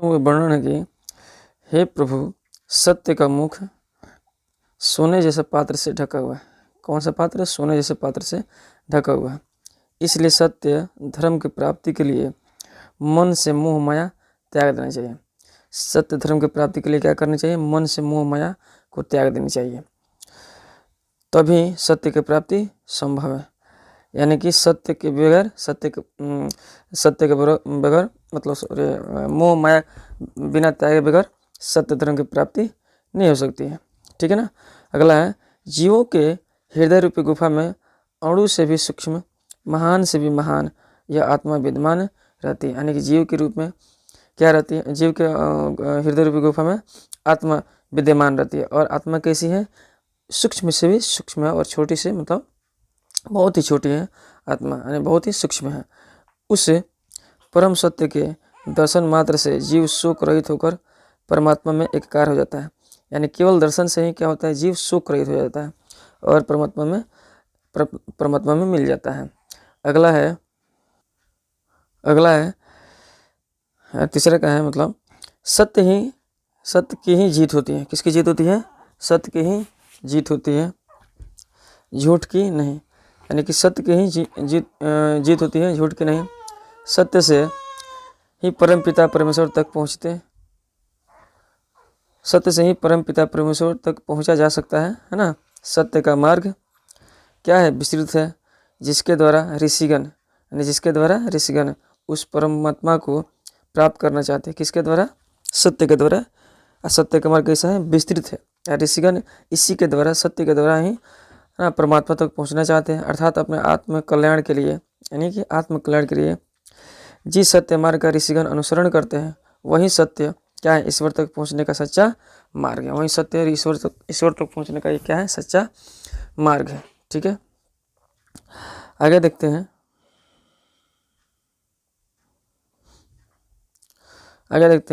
वो वर्णन है कि हे प्रभु, सत्य का मुख सोने जैसे पात्र से ढका हुआ है। कौन सा पात्र? सोने जैसे पात्र से ढका हुआ है। इसलिए सत्य धर्म की प्राप्ति के लिए मन से मोह माया त्याग देना चाहिए। सत्य धर्म की प्राप्ति के लिए क्या करनी चाहिए? मन से मोह माया को त्याग देनी चाहिए, तभी सत्य की प्राप्ति संभव है। यानी कि सत्य के बगैर मतलब मोह माया बिना त्याग के बगैर सत्य धर्म की प्राप्ति नहीं हो सकती है। ठीक है ना। अगला है, जीवों के हृदय रूपी गुफा में अणु से भी सूक्ष्म, महान से भी महान यह आत्मा विद्यमान रहती है। यानी कि जीव के रूप में क्या रहती है? जीव के हृदय रूपी गुफा में आत्मा विद्यमान रहती है। और आत्मा कैसी है? सूक्ष्म से भी सूक्ष्म है और छोटी से मतलब बहुत ही छोटी है आत्मा, यानी बहुत ही सूक्ष्म है। उस परम सत्य के दर्शन मात्र से जीव शोक रहित होकर परमात्मा में एकाकार हो जाता है। यानी केवल दर्शन से ही क्या होता है? जीव शोक रहित हो जाता है और परमात्मा में मिल जाता है। अगला है तीसरा का है मतलब सत्य की ही जीत होती है। किसकी जीत होती है? सत्य की ही जीत होती है, झूठ की नहीं। यानी कि सत्य की ही जीत होती है, झूठ की नहीं। सत्य से ही परम पिता परमेश्वर तक पहुंचा जा सकता है ना। सत्य का मार्ग क्या है? विस्तृत है, जिसके द्वारा ऋषिगण उस परमात्मा को प्राप्त करना चाहते हैं। किसके द्वारा? सत्य के द्वारा। सत्य का मार्ग कैसा है? विस्तृत है। ऋषिगण इसी के द्वारा, सत्य के द्वारा ही परमात्मा तक पहुंचना चाहते हैं, अर्थात अपने आत्म कल्याण के लिए। यानी कि आत्म कल्याण के लिए जिस सत्य मार्ग का ऋषिगण अनुसरण करते हैं वही सत्य क्या है? ईश्वर तक पहुंचने का सच्चा मार्ग है। वही सत्य ईश्वर तक पहुंचने का ये क्या है? सच्चा मार्ग है। ठीक है, आगे देखते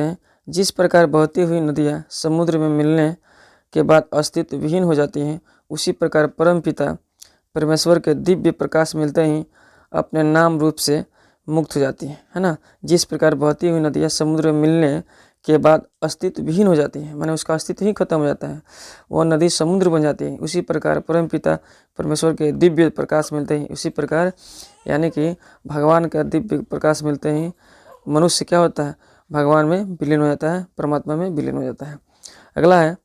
हैं। जिस प्रकार बहती हुई नदियाँ समुद्र में मिलने के बाद अस्तित्व विहीन हो जाती हैं, उसी प्रकार परम पिता परमेश्वर के दिव्य प्रकाश मिलते ही अपने नाम रूप से मुक्त हो जाती है ना। जिस प्रकार बहती हुई नदियाँ समुद्र में मिलने के बाद अस्तित्व विहीन हो जाती है, माने उसका अस्तित्व ही खत्म हो जाता है, वह नदी समुद्र बन जाती है। उसी प्रकार परम पिता परमेश्वर के दिव्य प्रकाश मिलते ही, उसी प्रकार यानी कि भगवान का दिव्य प्रकाश मिलते ही मनुष्य क्या होता है? भगवान में विलीन हो जाता है, परमात्मा में विलीन हो जाता है। अगला है,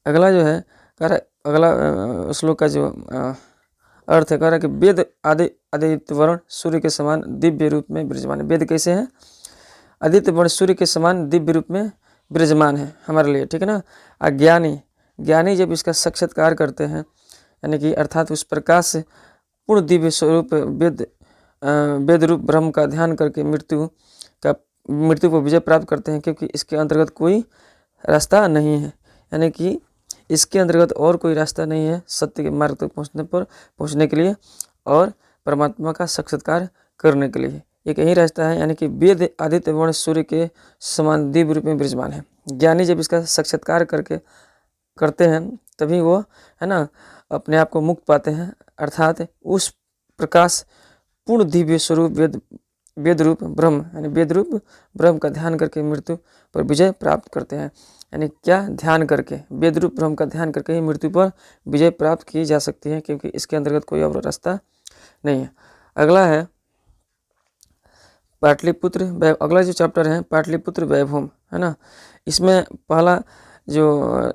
अगला जो है अगला श्लोक का जो अर्थ है, कह रहा है कि वेद आदित्य वर्ण सूर्य के समान दिव्य रूप में विराजमान है। वेद कैसे है? आदित्य वर्ण सूर्य के समान दिव्य रूप में विराजमान है हमारे लिए। ठीक है ना। ज्ञानी जब इसका साक्षात्कार करते हैं, यानी कि अर्थात उस प्रकाश से पूर्ण दिव्य स्वरूप वेद रूप ब्रह्म का ध्यान करके मृत्यु पर विजय प्राप्त करते हैं, क्योंकि इसके अंतर्गत कोई रास्ता नहीं है। यानी कि इसके अंतर्गत और कोई रास्ता नहीं है सत्य के मार्ग तक पहुंचने के लिए और परमात्मा का साक्षात्कार करने के लिए। एक यही रास्ता है, यानी कि वेद आदित्य वर्ण सूर्य के समान दिव्य रूप में विराजमान है। ज्ञानी जब इसका साक्षात्कार करते हैं तभी वो है ना अपने आप को मुक्त पाते हैं, अर्थात उस प्रकाश पूर्ण दिव्य स्वरूप वेद रूप ब्रह्म यानी वेद रूप ब्रह्म का ध्यान करके मृत्यु पर विजय प्राप्त करते हैं। यानी क्या? ध्यान करके, वेद रूप ब्रह्म का ध्यान करके ही मृत्यु पर विजय प्राप्त की जा सकती है, क्योंकि इसके अंतर्गत कोई और रास्ता नहीं है। अगला है पाटलिपुत्र। अगला जो चैप्टर है पाटलिपुत्र वैभव है ना। इसमें पहला जो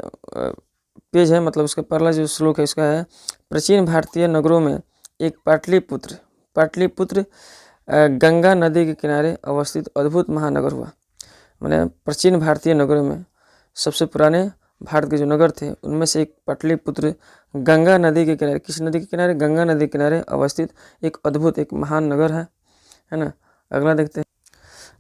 पेज है, मतलब उसका पहला जो श्लोक है इसका है, प्राचीन भारतीय नगरों में एक पाटलिपुत्र गंगा नदी के किनारे अवस्थित अद्भुत महानगर हुआ। मैंने प्राचीन भारतीय नगरों में सबसे पुराने भारत के जो नगर थे उनमें से एक पाटलिपुत्र गंगा नदी के किनारे, किस नदी के किनारे? गंगा नदी के किनारे अवस्थित एक अद्भुत एक महान नगर है ना। अगला देखते हैं।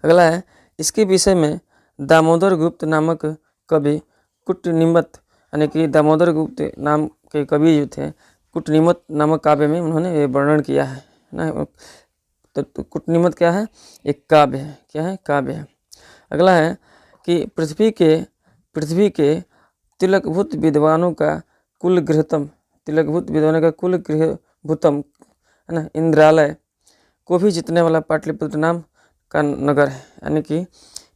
अगला है, इसके विषय में दामोदर गुप्त नामक कवि कुटनिमत, यानी कि दामोदर गुप्त नाम के कवि जो थे कुटनिमत नामक काव्य में उन्होंने ये वर्णन किया है ना। तो कुटनिमत क्या है? एक काव्य है। क्या है? काव्य है। अगला है कि पृथ्वी के तिलकभूत विद्वानों का कुल गृहभूतम है ना इंद्रालय को भी जीतने वाला पाटलिपुत्र नाम का नगर है। यानी कि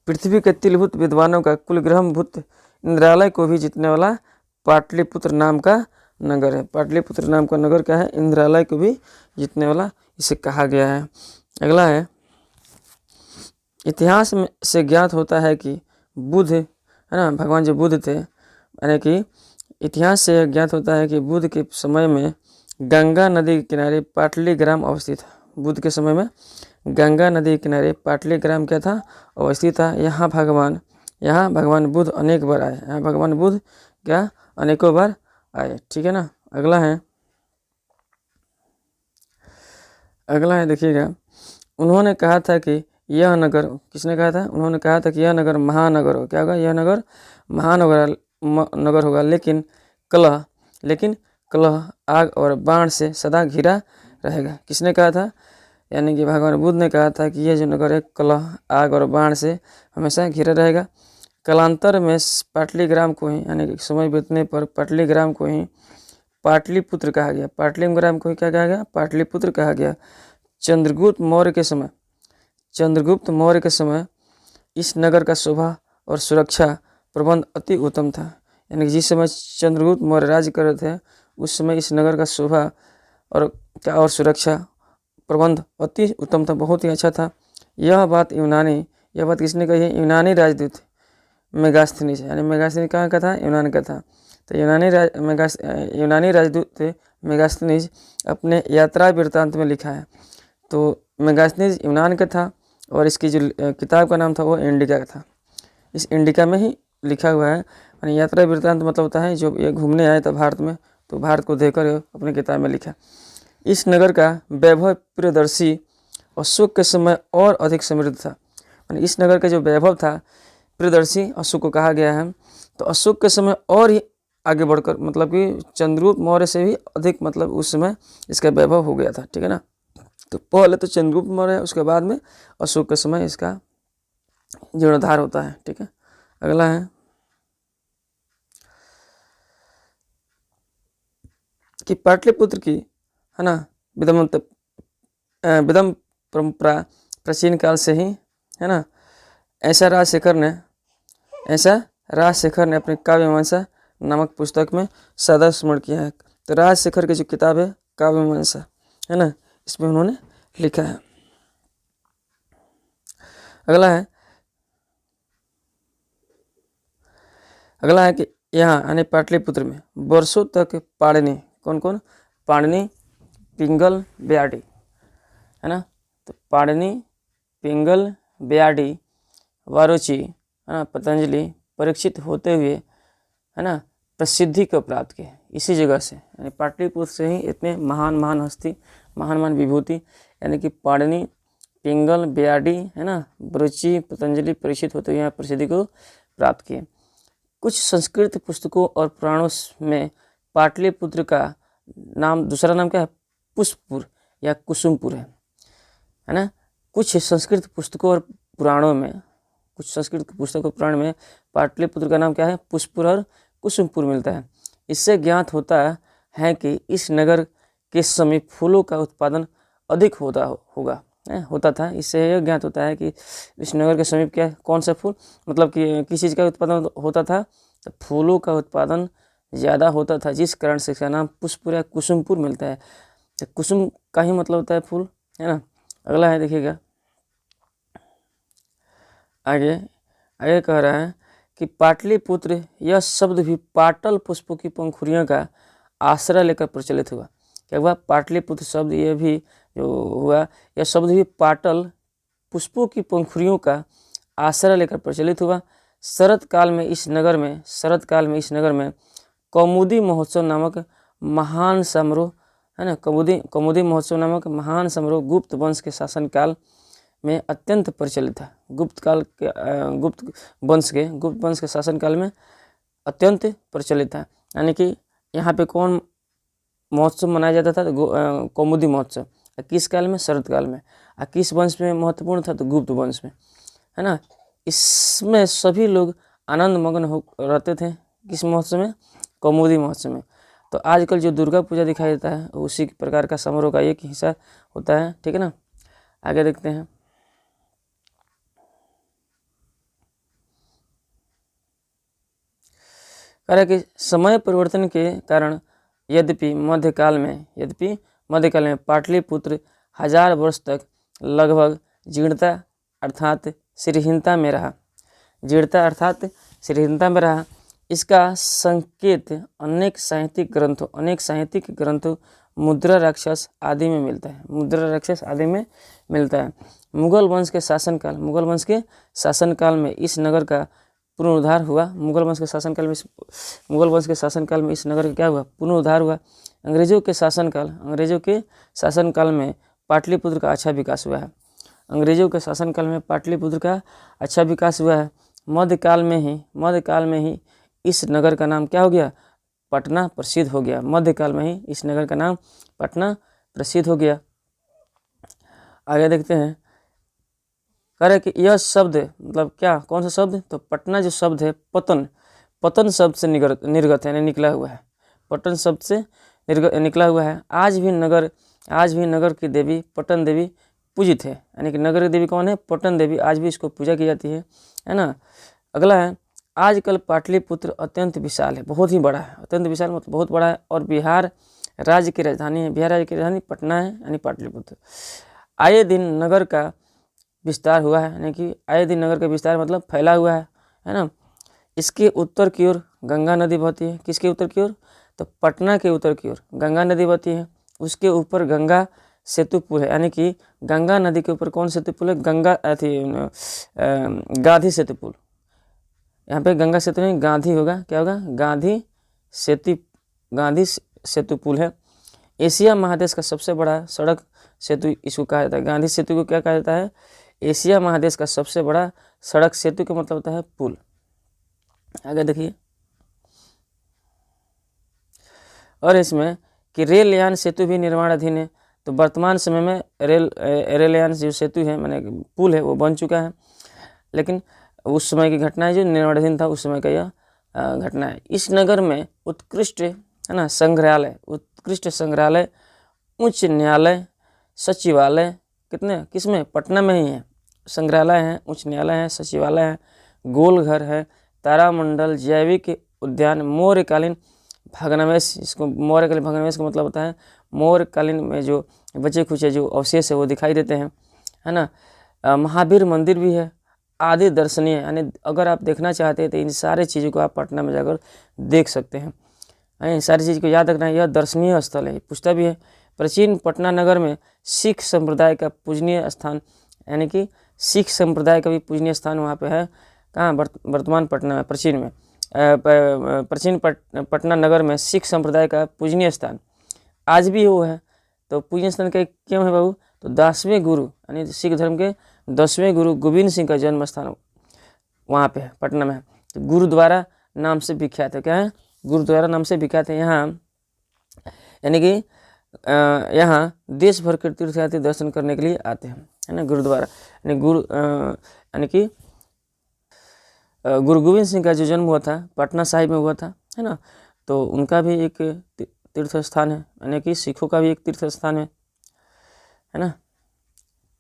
पृथ्वी के तिलभूत विद्वानों का कुलग्रहभूत इंद्रालय को भी जीतने वाला पाटलिपुत्र नाम का नगर है। पाटलिपुत्र नाम का नगर क्या है? इंद्रालय को भी जीतने वाला इसे कहा गया है। अगला है, इतिहास में से ज्ञात होता है कि बुद्ध, है ना, भगवान जो बुद्ध थे, यानी कि इतिहास से ज्ञात होता है कि बुद्ध के समय में गंगा नदी के किनारे पाटली ग्राम अवस्थित था। बुद्ध के समय में गंगा नदी के किनारे पाटली ग्राम क्या था? अवस्थित था। यहाँ भगवान बुद्ध अनेक बार आए। यहाँ भगवान बुद्ध क्या अनेकों बार आए। ठीक है ना। अगला है देखिएगा, उन्होंने कहा था कि यह नगर, किसने कहा था? उन्होंने कहा था कि यह नगर महानगर हो। क्या होगा? यह नगर महानगर होगा, लेकिन कलह, आग और बाण से सदा घिरा रहेगा। किसने कहा था? यानी कि भगवान बुद्ध ने कहा था कि यह जो नगर है कलह, आग और बाण से हमेशा घिरा रहेगा। कालांतर में पाटलीग्राम को ही, यानी कि समय बीतने पर पाटलीग्राम को ही पाटलिपुत्र कहा गया। पाटलीग्राम को ही क्या कहा गया? पाटलिपुत्र कहा गया। चंद्रगुप्त मौर्य के समय इस नगर का शोभा और सुरक्षा प्रबंध अति उत्तम था। यानी कि जिस समय चंद्रगुप्त मौर्य राज्य कर रहे थे उस समय इस नगर का शोभा और सुरक्षा प्रबंध अति उत्तम था, बहुत ही अच्छा था। यह बात किसने कही है? यूनानी राजदूत मेगास्थनीज, यानी मेगास्थनीज कहाँ का था? यूनान का था। तो यूनानी राजदूत मेगास्थनीज अपने यात्रा वृत्तांत में लिखा है। तो मेगास्थनीज यूनान का था और इसकी जो किताब का नाम था वो इंडिका का था। इस इंडिका में ही लिखा हुआ है। यानी यात्रा वृत्तांत मतलब होता है जो ये घूमने आया था भारत में, तो भारत को देखकर अपनी किताब में लिखा। इस नगर का वैभव प्रियदर्शी अशोक के समय और अधिक समृद्ध था। यानी इस नगर का जो वैभव था प्रियदर्शी अशोक को कहा गया है। तो अशोक के समय और ही आगे बढ़कर, मतलब कि चंद्रगुप्त मौर्य से भी अधिक, मतलब उस समय इसका वैभव हो गया था। ठीक है ना। तो पहले तो चंद्रगुप्त मौर्य है, उसके बाद में अशोक के समय इसका जीर्णोद्धार होता है। ठीक है। अगला है कि पाटलिपुत्र की, है ना, विदम परंपरा प्राचीन काल से ही, है ना। ऐसा राजशेखर ने अपने काव्यमीमांसा नामक पुस्तक में सदा स्मरण किया है। तो राजशेखर की जो किताब है काव्यमीमांसा, है ना, इसमें उन्होंने लिखा है। अगला है कि यहाँ यानी पाटलिपुत्र में वर्षों तक पाणिनि, कौन? पाणिनि, पिंगल, ब्याडी, है ना। तो पाणिनि, पिंगल, ब्याडी, वारुचि, है ना, पतंजलि, परीक्षित होते हुए, है ना, प्रसिद्धि को प्राप्त किए इसी जगह से। यानी पाटलिपुत्र से ही इतने महान हस्ती, महान विभूति, यानी कि पाणिनि, पिंगल, ब्याडी, है ना, वारुचि, पतंजलि, परीक्षित होते हुए यहाँ प्रसिद्धि को प्राप्त किए। कुछ संस्कृत पुस्तकों और पुराणों में पाटलिपुत्र का नाम, दूसरा नाम क्या है? पुष्पपुर या कुसुमपुर है ना। कुछ संस्कृत पुस्तकों और पुराणों में पाटलिपुत्र का नाम क्या है? पुष्पपुर और कुसुमपुर मिलता है। इससे ज्ञात होता है कि इस नगर के समीप फूलों का उत्पादन अधिक होता था। इससे यह ज्ञात होता है कि इस नगर के समीप क्या, कौन सा फूल, मतलब कि किस चीज़ का उत्पादन होता था? तो फूलों का उत्पादन ज़्यादा होता था, जिस कारण से इसका नाम पुष्पपुर या कुसुमपुर मिलता है। तो कुसुम का ही मतलब होता है फूल, है ना। अगला है देखिएगा, आगे कह रहा है कि पाटलिपुत्र यह शब्द भी पाटल पुष्पों की पंखुड़ियों का आश्रय लेकर प्रचलित हुआ। क्या हुआ? पाटलिपुत्र शब्द ये भी जो हुआ, यह शब्द भी पाटल पुष्पों की पंखुड़ियों का आश्रय लेकर प्रचलित हुआ। शरद काल में इस नगर में कौमुदी महोत्सव नामक महान समारोह, है ना, कौमुदी महोत्सव नामक महान समारोह गुप्त वंश के शासनकाल में अत्यंत प्रचलित था। गुप्त वंश के शासनकाल में अत्यंत प्रचलित था। यानी कि यहाँ पे कौन महोत्सव मनाया जाता था? तो कौमुदी महोत्सव। किस काल में? शरद काल में। किस वंश में महत्वपूर्ण था? तो गुप्त वंश में, है ना। इसमें सभी लोग आनंद मग्न हो रहते थे। किस महोत्सव में? कौमुदी महोत्सव में। तो आजकल जो दुर्गा पूजा दिखाई देता है उसी प्रकार का समारोह का एक हिस्सा होता है। ठीक है ना। आगे देखते हैं। कह रहा है कि समय परिवर्तन के कारण यद्यपि मध्यकाल में पाटलिपुत्र 1000 वर्ष तक लगभग जीर्णता अर्थात श्रीहीनता में रहा। इसका संकेत अनेक साहित्यिक ग्रंथों मुद्रा राक्षस आदि में मिलता है। मुगल वंश के शासनकाल में इस नगर का पुनरुद्धार हुआ। मुगल वंश के शासनकाल में इस नगर का क्या हुआ? पुनरुद्धार हुआ। अंग्रेजों के शासनकाल में पाटलिपुत्र का अच्छा विकास हुआ है। मध्यकाल में ही इस नगर का नाम क्या हो गया? पटना प्रसिद्ध हो गया। आगे देखते हैं। कह रहे कि यह शब्द मतलब क्या, कौन सा शब्द? तो पटना जो शब्द है पतन शब्द से निर्गत है, निकला हुआ है। पटन शब्द से निकला हुआ है। आज भी नगर की देवी पटन देवी पूजित है, यानी कि नगर की देवी कौन है? पटन देवी। आज भी इसको पूजा की जाती है ना। अगला है, आजकल पाटलिपुत्र अत्यंत विशाल है, बहुत ही बड़ा है। अत्यंत विशाल मतलब बहुत बड़ा है और बिहार राज्य की राजधानी है। बिहार राज्य की राजधानी पटना है, यानी पाटलिपुत्र। आए दिन नगर का विस्तार हुआ है, यानी कि आए दिन नगर का विस्तार मतलब फैला हुआ है ना। इसके उत्तर की ओर गंगा नदी बहती है। किसके उत्तर की ओर? तो पटना के उत्तर की ओर गंगा नदी बहती है। उसके ऊपर गंगा सेतु पुल है, यानी कि गंगा नदी के ऊपर कौन सेतु पुल है? गांधी सेतु पुल। यहाँ पे गंगा सेतु नहीं, गांधी होगा। क्या होगा? गांधी सेतु पुल है। एशिया महादेश का सबसे बड़ा सड़क सेतु इसको कहा जाता है। गांधी सेतु को क्या कहा जाता है? एशिया महादेश का सबसे बड़ा सड़क सेतु का मतलब होता है पुल। आगे देखिए। और इसमें कि रेलयान सेतु भी निर्माणाधीन है। तो वर्तमान समय में रेलयान जो सेतु है, माने पुल है, वो बन चुका है। लेकिन उस समय की घटना है, जो निर्माणाधीन था उस समय का यह घटना है। इस नगर में उत्कृष्ट संग्रहालय, उच्च न्यायालय, सचिवालय किसमें? पटना में ही है। संग्रहालय है, उच्च न्यायालय है, सचिवालय है, गोलघर है, तारामंडल, जैविक उद्यान, मौर्यकालीन भग्नावशेष। इसको मौर्यकालीन भग्नावशेष का मतलब होता है मौर्यकालीन में जो बचे खुचे जो अवशेष है वो दिखाई देते हैं, है ना। महावीर मंदिर भी है आदि दर्शनीय, यानी अगर आप देखना चाहते हैं तो इन सारी चीज़ों को आप पटना में जाकर देख सकते हैं। इन सारी चीज़ को याद रखना है, यह दर्शनीय स्थल है। पूछता भी है, प्राचीन पटना नगर में सिख संप्रदाय का पूजनीय स्थान, यानी कि सिख संप्रदाय का भी पूजनीय स्थान वहाँ पे है। कहाँ? वर्तमान पटना में, प्राचीन पटना नगर में सिख संप्रदाय का पूजनीय स्थान आज भी वो है। तो पूजनीय स्थान का क्यों है बाबू? तो 10वें गुरु, यानी सिख धर्म के 10वें गुरु गोविंद सिंह का जन्म स्थान वहाँ पे है, पटना में है। तो गुरुद्वारा नाम से विख्यात है। क्या है? गुरुद्वारा नाम से विख्यात है। यहाँ यानी कि यहाँ देश भर के तीर्थयात्री दर्शन करने के लिए आते हैं, है ना। गुरुद्वारा यानी कि गुरु गोविंद सिंह का जो जन्म हुआ था पटना साहिब में हुआ था, है ना। तो उनका भी एक तीर्थ स्थान है, यानी कि सिखों का भी एक तीर्थ स्थान है ना।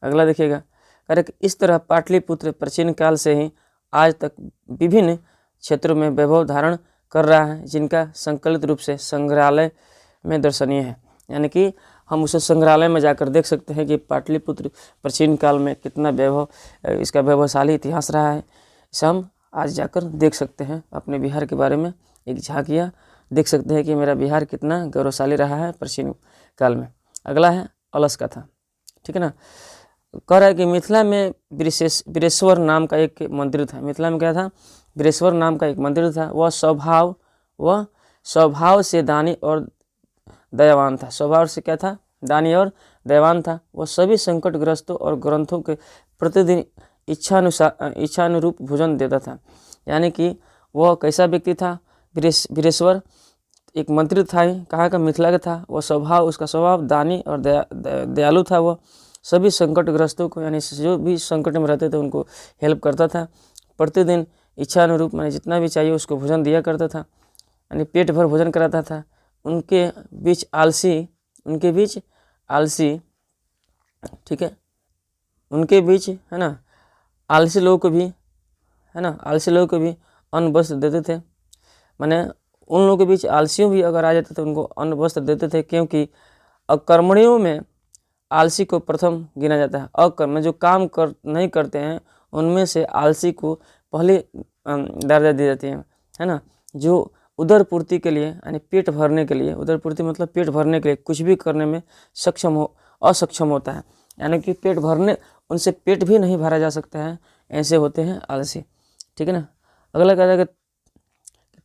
अगला देखिएगा। कह इस तरह पाटलिपुत्र प्राचीन काल से ही आज तक विभिन्न क्षेत्रों में वैभव धारण कर रहा है, जिनका संकलित रूप से संग्रहालय में दर्शनीय है। यानी कि हम उसे संग्रहालय में जाकर देख सकते हैं कि पाटलिपुत्र प्राचीन काल में कितना इसका वैभवशाली इतिहास रहा है। इसे हम आज जाकर देख सकते हैं। अपने बिहार के बारे में एक झांकियाँ देख सकते हैं कि मेरा बिहार कितना गौरवशाली रहा है प्राचीन काल में। अगला है अलस कथा, ठीक है ना। कह रहा है कि मिथिला में वीरेश्वर नाम का एक मंदिर था। मिथिला में क्या था? वीरेश्वर नाम का एक मंदिर था। वह स्वभाव से दानी और दयावान था। स्वभाव से क्या था? दानी और दयावान था। वह सभी संकटग्रस्तों और ग्रंथों के प्रतिदिन इच्छानुरूप भोजन देता था। यानी कि वह कैसा व्यक्ति था? वीरेश्वर एक मंत्री था, कहाँ का? मिथिला का था। वह उसका स्वभाव दानी और दयालु था। वह सभी संकटग्रस्तों को, यानी जो भी संकट में रहते थे उनको हेल्प करता था। प्रतिदिन इच्छानुरूप माने जितना भी चाहिए उसको भोजन दिया करता था, यानी पेट भर भोजन कराता था। उनके बीच आलसी, ठीक है, उनके बीच है ना आलसी लोगों को भी है ना आलसी लोगों को भी अन्न वस्त्र देते थे। माने उन लोगों के बीच आलसियों भी अगर आ जाते थे उनको अन्न वस्त्र देते थे, क्योंकि अकर्मणियों में आलसी को प्रथम गिना जाता है। अकर्म जो काम नहीं करते हैं उनमें से आलसी को पहले दर्जा दी जाती है ना। जो उदर पूर्ति के लिए यानी पेट भरने के लिए, उदर पूर्ति मतलब पेट भरने के लिए कुछ भी करने में असक्षम होता है, यानी कि पेट भरने उनसे पेट भी नहीं भरा जा सकता है, ऐसे होते हैं आलसी। ठीक है ना। अगला कहता है कि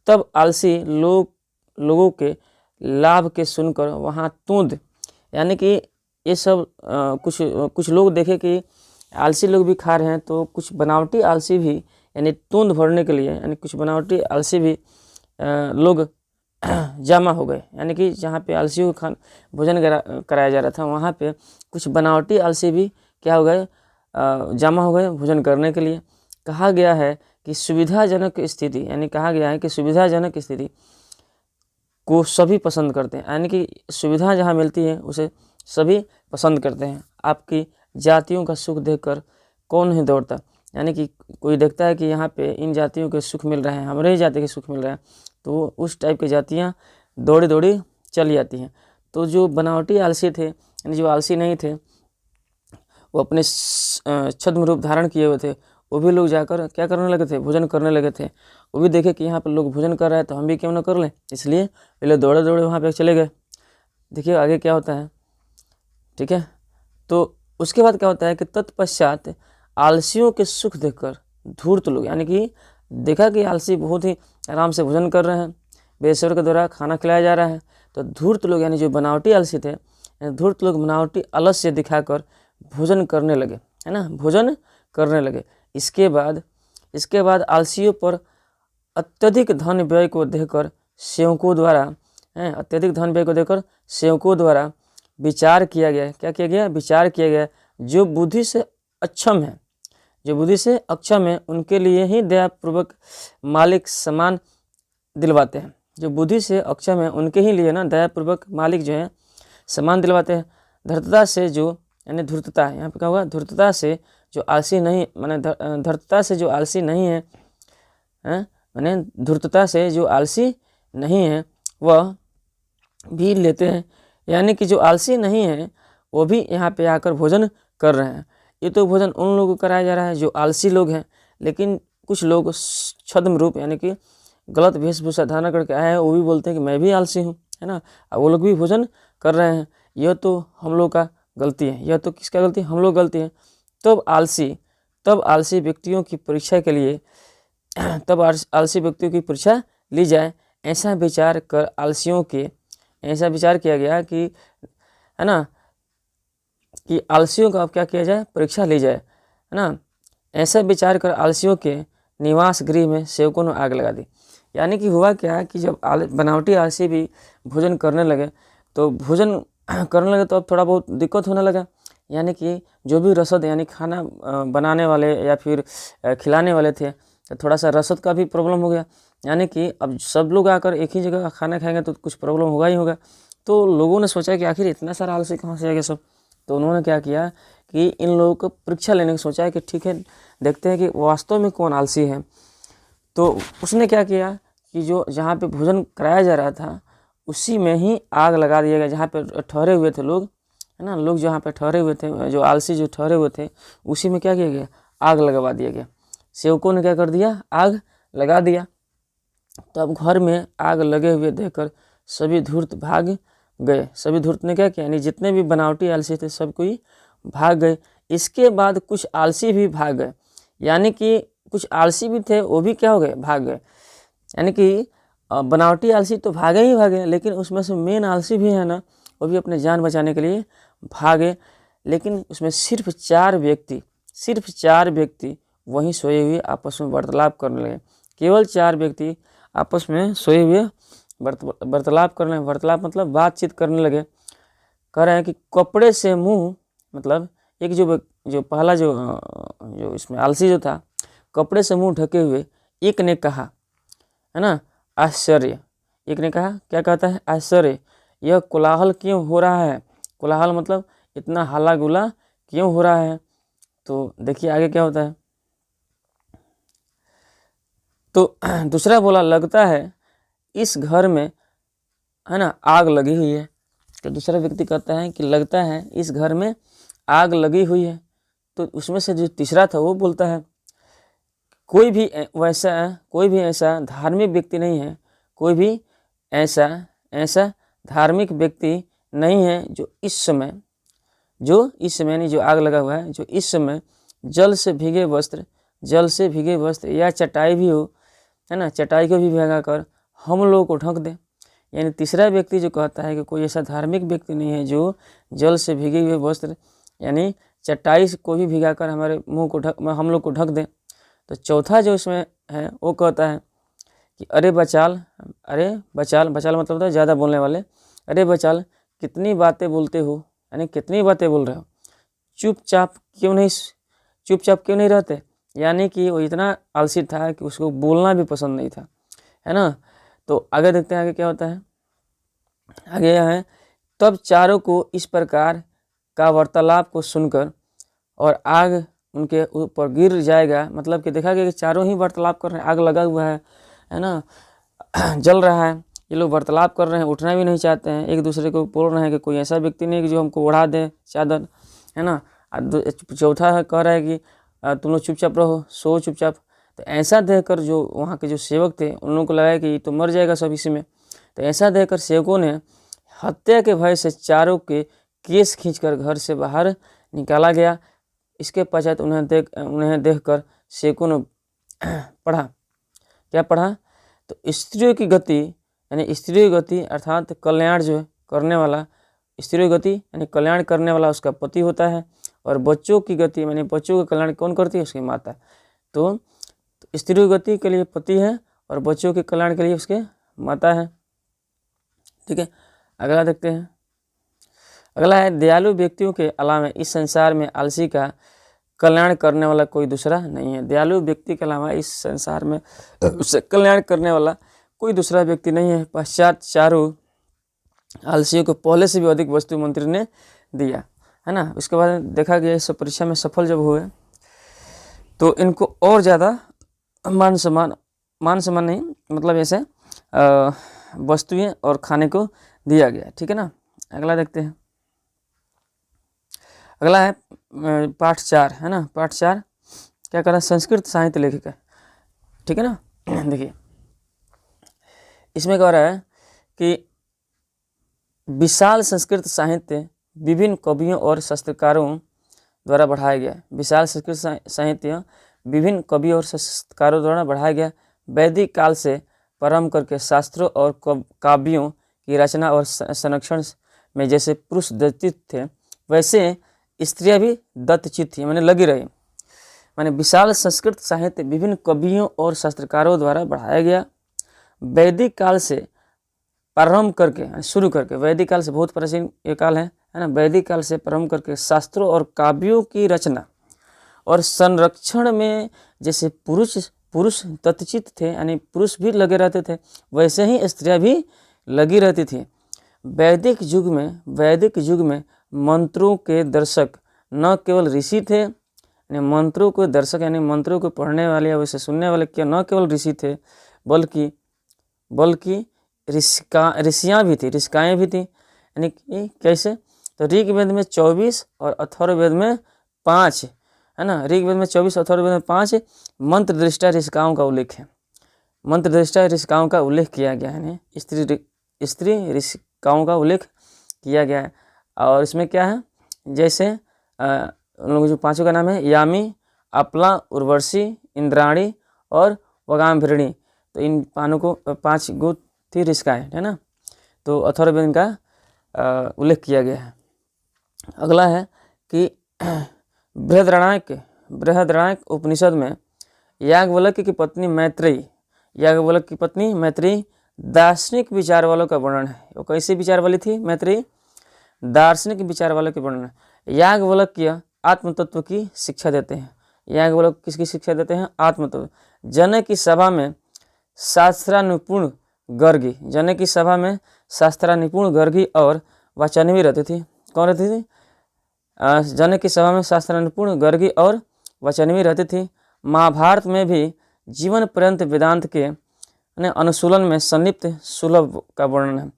तब आलसी लोगों के लाभ के सुनकर वहाँ तूंद, यानी कि ये सब कुछ लोग देखे कि आलसी लोग भी खा रहे हैं, तो कुछ बनावटी आलसी भी यानी तूंद भरने के लिए यानी कुछ बनावटी आलसी भी लोग जमा हो गए। यानी कि जहाँ पे आलसियों को भोजन कराया जा रहा था वहाँ पे कुछ बनावटी आलसी भी क्या हो गए, जमा हो गए भोजन करने के लिए। कहा गया है कि सुविधाजनक स्थिति, यानी कहा गया है कि सुविधाजनक स्थिति को सभी पसंद करते हैं, यानी कि सुविधा जहाँ मिलती है उसे सभी पसंद करते हैं। आपकी जातियों का सुख देखकर कौन नहीं दौड़ता, यानी कि कोई देखता है कि यहाँ पे इन जातियों के सुख मिल रहे हैं, हमारे ही जाति के सुख मिल रहे हैं, तो उस टाइप की जातियाँ दौड़ी दौड़ी चली जाती हैं। तो जो बनावटी आलसी थे, यानी जो आलसी नहीं थे, वो अपने छद्म रूप धारण किए हुए थे, वो भी लोग जाकर क्या करने लगे थे, भोजन करने लगे थे। वो भी देखे कि यहाँ पर लोग भोजन कर रहे हैं तो हम भी क्यों ना कर लें, इसलिए ये लोग दौड़े दौड़े वहाँ पे चले गए। देखिए आगे क्या होता है। ठीक है, तो उसके बाद क्या होता है कि तत्पश्चात आलसियों के सुख देखकर धूर्त लोग, यानी कि देखा कि आलसी बहुत ही आराम से भोजन कर रहे हैं, बेसर के द्वारा खाना खिलाया जा रहा है, तो धूर्त लोग यानी जो बनावटी आलसी थे, धूर्त लोग बनावटी आलस्य दिखाकर भोजन करने लगे, है ना, भोजन करने लगे। इसके बाद आलसियों पर अत्यधिक धन व्यय को देखकर सेवकों द्वारा विचार किया गया। क्या किया गया, विचार किया गया। जो बुद्धि से अक्षम है उनके लिए ही दयापूर्वक मालिक सम्मान दिलवाते हैं। जो बुद्धि से अक्षम है उनके ही लिए ना दयापूर्वक मालिक जो है सम्मान दिलवाते हैं। धर्तता से जो यानी धूर्तता, यहाँ पे क्या होगा, धूर्तता से जो आलसी नहीं, माने धर्तता से जो आलसी नहीं है, माने धूर्तता से जो आलसी नहीं है वह भी लेते हैं, यानी कि जो आलसी नहीं है वो भी यहाँ पे आकर भोजन कर रहे हैं। ये तो भोजन उन लोगों को कराया जा रहा है जो आलसी लोग हैं, लेकिन कुछ लोग छद्म रूप यानी कि गलत वेशभूषा धारण करके आए हैं, वो भी बोलते हैं कि मैं भी आलसी हूँ, है ना, वो लोग भी भोजन कर रहे हैं। यह तो हम लोग का गलती है, यह तो किसका गलती है, हम लोग गलती है। तब आलसी व्यक्तियों की परीक्षा के लिए आलसी व्यक्तियों की परीक्षा ली जाए, ऐसा विचार किया गया कि है ना कि आलसियों का अब क्या किया जाए, परीक्षा ली जाए, है ना। ऐसा विचार कर आलसियों के निवास गृह में सेवकों ने आग लगा दी। यानी कि हुआ क्या कि जब बनावटी आलसी भी भोजन करने लगे तो अब थोड़ा बहुत दिक्कत होने लगा। यानी कि जो भी रसद यानी खाना बनाने वाले या फिर खिलाने वाले थे, तो थोड़ा सा रसद का भी प्रॉब्लम हो गया। यानी कि अब सब लोग आकर एक ही जगह खाना खाएंगे तो कुछ प्रॉब्लम होगा ही होगा। तो लोगों ने सोचा कि आखिर इतना सारा आलसी कहाँ से आ गया सब। तो उन्होंने क्या किया कि इन लोगों को परीक्षा लेने की सोचा कि ठीक है देखते हैं कि वास्तव में कौन आलसी है। तो उसने क्या किया कि जो जहाँ पे भोजन कराया जा रहा था उसी में ही आग लगा दिया गया, जहाँ पे ठहरे हुए थे लोग, है ना, लोग जहाँ पे ठहरे हुए थे, जो आलसी जो ठहरे हुए थे, उसी में क्या किया गया, आग लगवा दिया गया। सेवकों ने क्या कर दिया, आग लगा दिया। तो अब घर में आग लगे हुए देखकर सभी धूर्त भाग गए। सभी धूर्त ने क्या किया, यानी जितने भी बनावटी आलसी थे सब कोई भाग गए। इसके बाद कुछ आलसी भी भाग गए, यानी कि कुछ आलसी भी थे वो भी क्या हो गए, भाग गए। यानी कि बनावटी आलसी तो भागे, लेकिन उसमें से मेन आलसी भी है ना, वो भी अपने जान बचाने के लिए भागे। लेकिन उसमें सिर्फ चार व्यक्ति वहीं सोए हुए आपस में वार्तालाप करने लगे। केवल 4 व्यक्ति आपस में सोए हुए वार्तालाप करने, वार्तालाप मतलब बातचीत करने लगे। कह रहे हैं कि कपड़े से मुंह, मतलब एक जो पहला जो इसमें आलसी जो था, कपड़े से मुंह ढके हुए एक ने कहा, है ना, आश्चर्य। एक ने कहा, क्या कहता है, आश्चर्य, यह कोलाहल क्यों हो रहा है। कोलाहल मतलब इतना हल्ला गुला क्यों हो रहा है। तो देखिए आगे क्या होता है। तो दूसरा बोला, लगता है इस घर में, है ना, आग लगी हुई है। तो दूसरा व्यक्ति कहता है कि लगता है इस घर में आग लगी हुई है। तो उसमें से जो तीसरा था वो बोलता है, कोई भी ऐसा धार्मिक व्यक्ति नहीं है, कोई भी ऐसा धार्मिक व्यक्ति नहीं है जो इस समय यानी जो आग लगा हुआ है, जो इस समय जल से भीगे वस्त्र या चटाई भी हो, है ना, चटाई को भी भिगा कर हम लोगों को ढक दे। यानी तीसरा व्यक्ति जो कहता है कि कोई ऐसा धार्मिक व्यक्ति नहीं है जो जल से भीगे हुए वस्त्र यानी चटाई को भी भिगाकर हमारे मुंह को हम लोग को ढक दे। तो चौथा जो इसमें है वो कहता है कि अरे बचाल मतलब होता है ज़्यादा बोलने वाले। अरे बचाल, कितनी बातें बोलते हो, यानी कितनी बातें बोल रहे हो, चुपचाप क्यों नहीं रहते। यानी कि वो इतना आलसी था कि उसको बोलना भी पसंद नहीं था, है ना। तो आगे देखते हैं आगे क्या होता है। आगे यह है, तब चारों को इस प्रकार का वार्तालाप को सुनकर और आग उनके ऊपर गिर जाएगा। मतलब कि देखा गया कि चारों ही वार्तालाप कर रहे हैं, आग लगा हुआ है ना, जल रहा है, ये लोग वार्तालाप कर रहे हैं, उठना भी नहीं चाहते हैं, एक दूसरे को बोल रहे हैं कि कोई ऐसा व्यक्ति नहीं कि जो हमको उड़ा दे चादर, है ना। चौथा कह रहा है कि तुम लोग चुपचाप रहो, सो चुपचाप। तो ऐसा देखकर जो वहाँ के जो सेवक थे उन लोगों को लगा कि तो मर जाएगा सब इसी में। तो ऐसा देखकर सेवकों ने हत्या के भय से चारों के केस खींचकर घर से बाहर निकाला गया। इसके पश्चात उन्हें देखकर सेवकों ने पढ़ा, तो स्त्रियों की गति अर्थात कल्याण जो करने वाला, स्त्रियों की गति यानी कल्याण करने वाला उसका पति होता है, और बच्चों की गति यानी बच्चों का कल्याण कौन करती है, उसकी माता। तो स्त्रियों की गति के लिए पति है और बच्चों के कल्याण के लिए उसके माता है। ठीक है, अगला देखते हैं। अगला है, दयालु व्यक्तियों के अलावा इस संसार में आलसी का कल्याण करने वाला कोई दूसरा नहीं है। दयालु व्यक्ति के अलावा इस संसार में उससे कल्याण करने वाला कोई दूसरा व्यक्ति नहीं है। पश्चात चारों आलसियों को पहले से भी अधिक वस्तु मंत्री ने दिया, है ना। उसके बाद देखा गया इस परीक्षा में सफल जब हुए तो इनको और ज़्यादा मान सम्मान नहीं, मतलब ऐसे वस्तुएं और खाने को दिया गया। ठीक है ना, अगला देखते हैं। अगला है पाठ 4, है ना। पाठ 4 क्या कर रहा है, संस्कृत साहित्य लेखक है। ठीक है ना, देखिए इसमें कह रहा है कि विशाल संस्कृत साहित्य विभिन्न कवियों और शास्त्रकारों द्वारा बढ़ाया गया। विशाल संस्कृत साहित्य विभिन्न कवियों और शास्त्रकारों द्वारा बढ़ाया गया। वैदिक काल से प्रारंभ करके शास्त्रों और काव्यों की रचना और संरक्षण में जैसे पुरुष दत्तचित थे वैसे स्त्रियां भी दत्तचित थी, माने लगी रही। माने विशाल संस्कृत साहित्य विभिन्न कवियों और शास्त्रकारों द्वारा बढ़ाया गया। वैदिक काल से प्रारंभ करके शुरू करके, वैदिक काल से बहुत प्राचीन ये काल है ना। वैदिक काल से प्रारंभ करके शास्त्रों और काव्यों की रचना और संरक्षण में जैसे पुरुष दत्तचित थे, यानी पुरुष भी लगे रहते थे, वैसे ही स्त्रियां भी लगी रहती थी। वैदिक युग में मंत्रों के दर्शक न केवल ऋषि थे, यानी मंत्रों के दर्शक यानी मंत्रों को पढ़ने वाले या वैसे सुनने वाले क्या न केवल ऋषि थे बल्कि ऋषियाँ भी थी, ऋषिकाएँ भी थी। यानी कि कैसे, तो ऋग्वेद में 24 और अथर्ववेद में 5, है ना। ऋग्वेद में 24, अथर्ववेद में 5 मंत्र दृष्टा ऋषिकाओं का उल्लेख है। मंत्र दृष्टा ऋषिकाओं का उल्लेख किया गया है, स्त्री ऋषिकाओं का उल्लेख किया गया है। और इसमें क्या है, जैसे उन लोगों जो 5 का नाम है यामी, अपला, उर्वशी, इंद्राणी और वगाम्भृणी। तो इन 5 गो थी ऋषिकाएँ, है ना। तो अथर्ववेद का उल्लेख किया गया है। अगला है कि बृहदारण्यक उपनिषद में याज्ञवल्क्य की पत्नी मैत्रेयी दार्शनिक विचार वालों का वर्णन है। वो कैसे विचार वाली थी मैत्रेयी, दार्शनिक विचार वालों के वर्णन है। याज्ञवल्क्य आत्मतत्व की शिक्षा देते हैं। याज्ञवल्क्य किसकी शिक्षा देते हैं, आत्मतत्व। जनक की सभा में शास्त्रानुपूर्ण गर्गी और वाचनवी रहती थी। कौन रहती थी, जनक की सभा में शास्त्रानुपूर्ण गर्गी और वचनवी रहती थी। महाभारत में भी जीवन पर्यंत वेदांत के अनुशूलन में संलिप्त सुलभ का वर्णन है।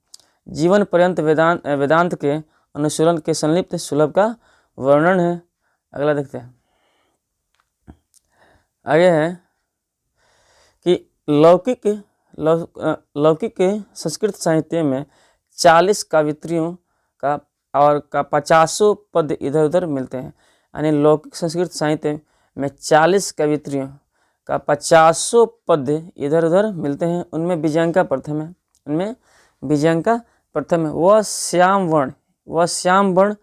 जीवन पर्यंत वेदांत के अनुशूलन के संलिप्त सुलभ का वर्णन है। अगला देखते हैं। आगे है कि लौकिक संस्कृत साहित्य में 40 कवित्रियों का 50 पद इधर उधर मिलते हैं। यानी लौकिक संस्कृत साहित्य में 40 कवित्रियों का 50 पद इधर उधर मिलते हैं। उनमें विजयंका प्रथम है। वह श्याम वर्ण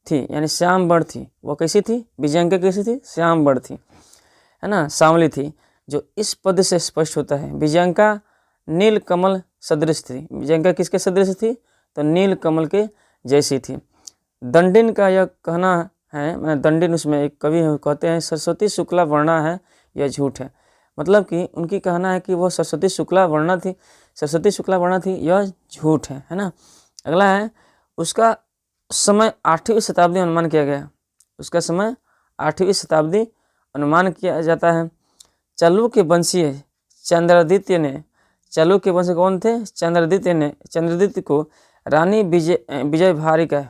थी, यानी श्याम वर्ण थी। वो कैसी थी? विजयंका कैसी थी? श्याम वर्ण थी, है ना, सांवली थी, जो इस पद से स्पष्ट होता है। विजयंका नील कमल सदृश थी। विजयंका किसके सदृश थी? तो नील कमल के जैसी थी। दंडिन का यह कहना है, मैं दंडिन उसमें एक कवि कहते हैं सरस्वती शुक्ला वर्णा है, यह झूठ है। मतलब कि उनकी कहना है कि वो सरस्वती शुक्ला वर्णा थी, यह झूठ है ना। अगला है, उसका समय 8वीं शताब्दी अनुमान किया गया। उसका समय 8वीं शताब्दी अनुमान किया जाता है। चालुक्य वंशीय चंद्रादित्य ने, चालुक्य वंश कौन थे? चंद्रादित्य को रानी विजय भारिका,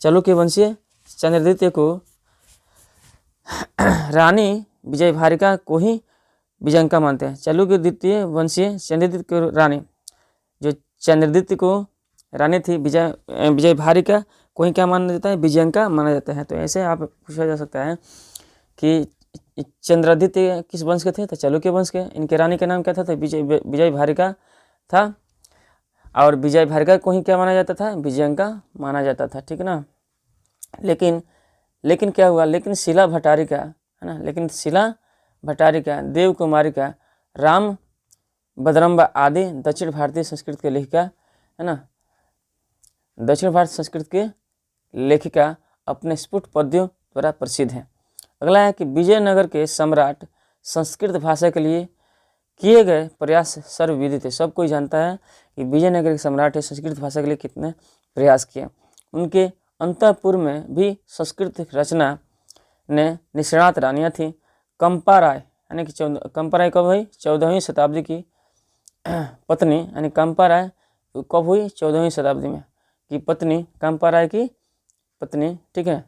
चालुक्य वंशीय चंद्रादित्य को रानी विजय भारिका को ही विजयंका मानते हैं। चालुक्य द्वितीय वंशीय चंद्रादित्य को रानी, जो चंद्रादित्य को रानी थी विजय भारिका को ही क्या माना जाता है? विजयंका माना जाता है। तो ऐसे आप पूछा जा सकता है कि चंद्रादित्य किस वंश के थे? तो चालुक्य वंश के। इनके रानी का नाम क्या था? तो विजय भारिका था, और विजय भारिका को ही क्या माना जाता था? विजयंका माना जाता था, ठीक ना। लेकिन क्या हुआ? लेकिन शिला भट्टारिका, है ना, देव कुमारिका, राम बदरम्बा आदि दक्षिण भारतीय संस्कृत के लेखिका, है ना, दक्षिण भारत संस्कृत के लेखिका अपने स्फुट पद्यों द्वारा प्रसिद्ध है। अगला है कि विजयनगर के सम्राट संस्कृत भाषा के लिए किए गए प्रयास सर्वविदित है। सब कोई जानता है कि विजयनगर के सम्राट संस्कृत भाषा के लिए कितने प्रयास किए। उनके अंतःपुर में भी संस्कृत रचना ने निष्णात रानियाँ थीं। कंपा राय, यानी कि कंपा राय कब हुई? 14वीं शताब्दी की पत्नी, यानी कंपा राय कब हुई? 14वीं शताब्दी में की पत्नी, कंपा राय की पत्नी, ठीक है,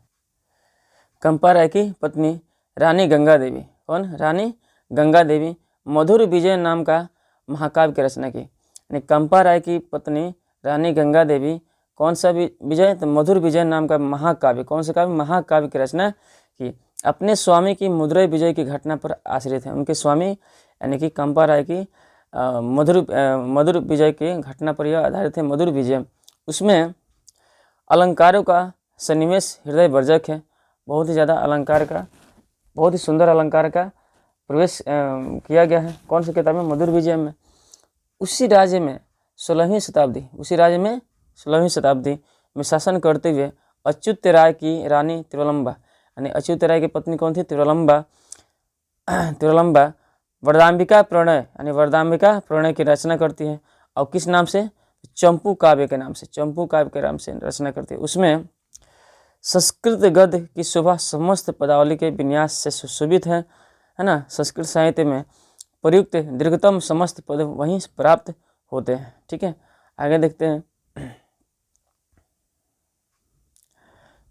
कंपा राय की पत्नी रानी गंगा देवी। कौन? रानी गंगा देवी मधुर विजय नाम का महाकाव्य की रचना की। यानी कंपा राय की पत्नी रानी गंगा देवी कौन सा विजय? तो मधुर विजय नाम का महाकाव्य, कौन सा काव्य? महाकाव्य की रचना की। अपने स्वामी की मुद्रय विजय की घटना पर आश्रित है। उनके स्वामी यानी कि कंपा राय की मधुर विजय की घटना पर यह आधारित है, मधुर विजय। उसमें अलंकारों का सन्निवेश हृदय वर्जक है। बहुत ही ज़्यादा अलंकार का, बहुत ही सुंदर अलंकार का प्रवेश किया गया है। कौन सी किताब में? मधुर विजय में। उसी राज्य में 16वीं शताब्दी में शासन करते हुए अच्युत राय की रानी तिरुवलंबा, यानी अच्युत राय की पत्नी कौन थी? तिरुवलंबा वरदाम्बिका प्रणय, यानी वरदाम्बिका प्रणय की रचना करती है। और किस नाम से? चंपू काव्य के नाम से रचना करती है। उसमें संस्कृत गद्य की शोभा समस्त पदावली के विन्यास से सुशोभित है ना। संस्कृत साहित्य में प्रयुक्त दीर्घतम समस्त पद वहीं प्राप्त होते हैं, ठीक है। आगे देखते हैं।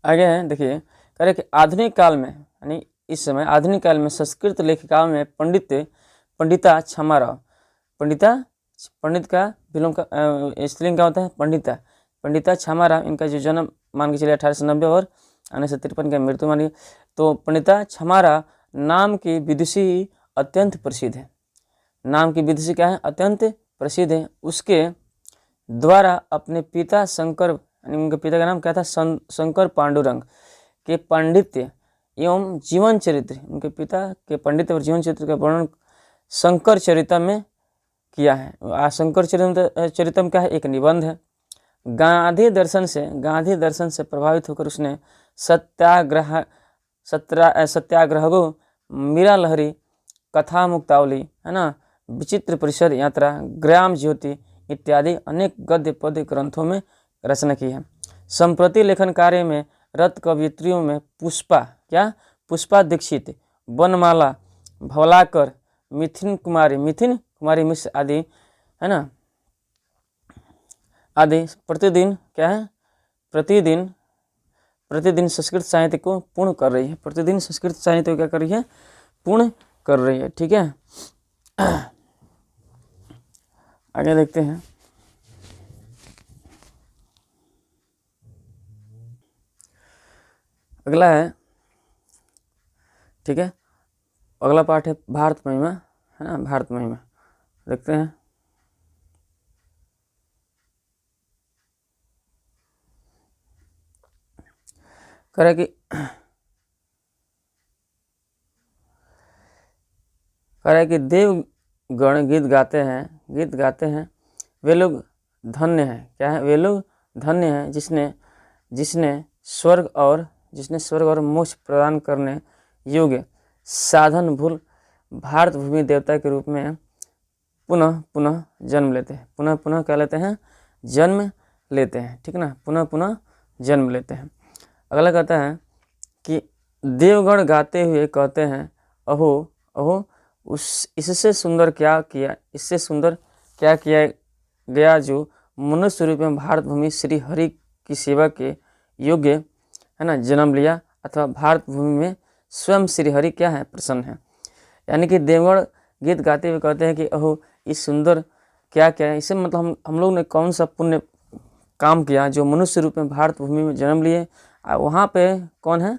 आगे है, देखिए, कह रहे कि आधुनिक काल में, यानी इस समय आधुनिक काल में संस्कृत लेखिकाओं में पंडिता क्षमाराव, पंडित का विलोम का स्त्रीलिंग क्या होता है? पंडिता क्षमाराव, इनका जो जन्म मान के चलिए 1890 और 1953 की मृत्यु मानी। तो पंडिता क्षमाराव नाम की विदुषी अत्यंत प्रसिद्ध है। नाम की विदुषी क्या है? अत्यंत प्रसिद्ध है। उसके द्वारा अपने पिता शंकर, यानी उनके पिता का नाम क्या था? शंकर पांडुरंग के पांडित्य एवं जीवन चरित्र, उनके पिता के पांडित्य और जीवन चरित्र का वर्णन शंकर चरितम में किया है। शंकर चरितम क्या है? एक निबंध है। गांधी दर्शन से प्रभावित होकर उसने सत्याग्रहो, मीरा लहरी, कथा मुक्तावली, है ना, विचित्र परिषद यात्रा, ग्राम ज्योति इत्यादि अनेक गद्य पद्य ग्रंथों में रचना की है। संप्रति लेखन कार्य में रत कवयित्रियों में पुष्पा, क्या, पुष्पा दीक्षित, वनमाला, भवलाकर, मिथिन कुमारी मिश्र आदि, है ना, आदि प्रतिदिन क्या है, प्रतिदिन संस्कृत साहित्य को पूर्ण कर रही है, प्रतिदिन संस्कृत साहित्य को क्या कर रही है, पूर्ण कर रही है। ठीक है, आगे देखते हैं। अगला है, ठीक है, अगला पाठ है भारत महिमा, है ना, भारत महिमा देखते हैं। कह रहा है कि देवगण गीत गाते हैं, वे लोग धन्य हैं, क्या है, वे लोग धन्य हैं जिसने स्वर्ग और मोक्ष प्रदान करने योग्य साधन भूल भारत भूमि देवता के रूप में पुनः पुनः जन्म लेते हैं, पुनः पुनः क्या लेते हैं, जन्म लेते हैं। ठीक ना, पुनः पुनः जन्म लेते हैं। अगला कहता है कि देवगण गाते हुए कहते हैं, अहो अहो इससे सुंदर क्या किया गया जो मनुष्य रूप में भारत भूमि श्री हरि की सेवा के योग्य, है ना, जन्म लिया, अथवा भारत भूमि में स्वयं श्री हरि क्या है, प्रसन्न है। यानी कि देवगण गीत गाते हुए कहते हैं कि अहो इस सुंदर क्या है, इससे मतलब हम लोग ने कौन सा पुण्य काम किया जो मनुष्य रूप में भारत भूमि में जन्म लिए, वहाँ पे कौन है,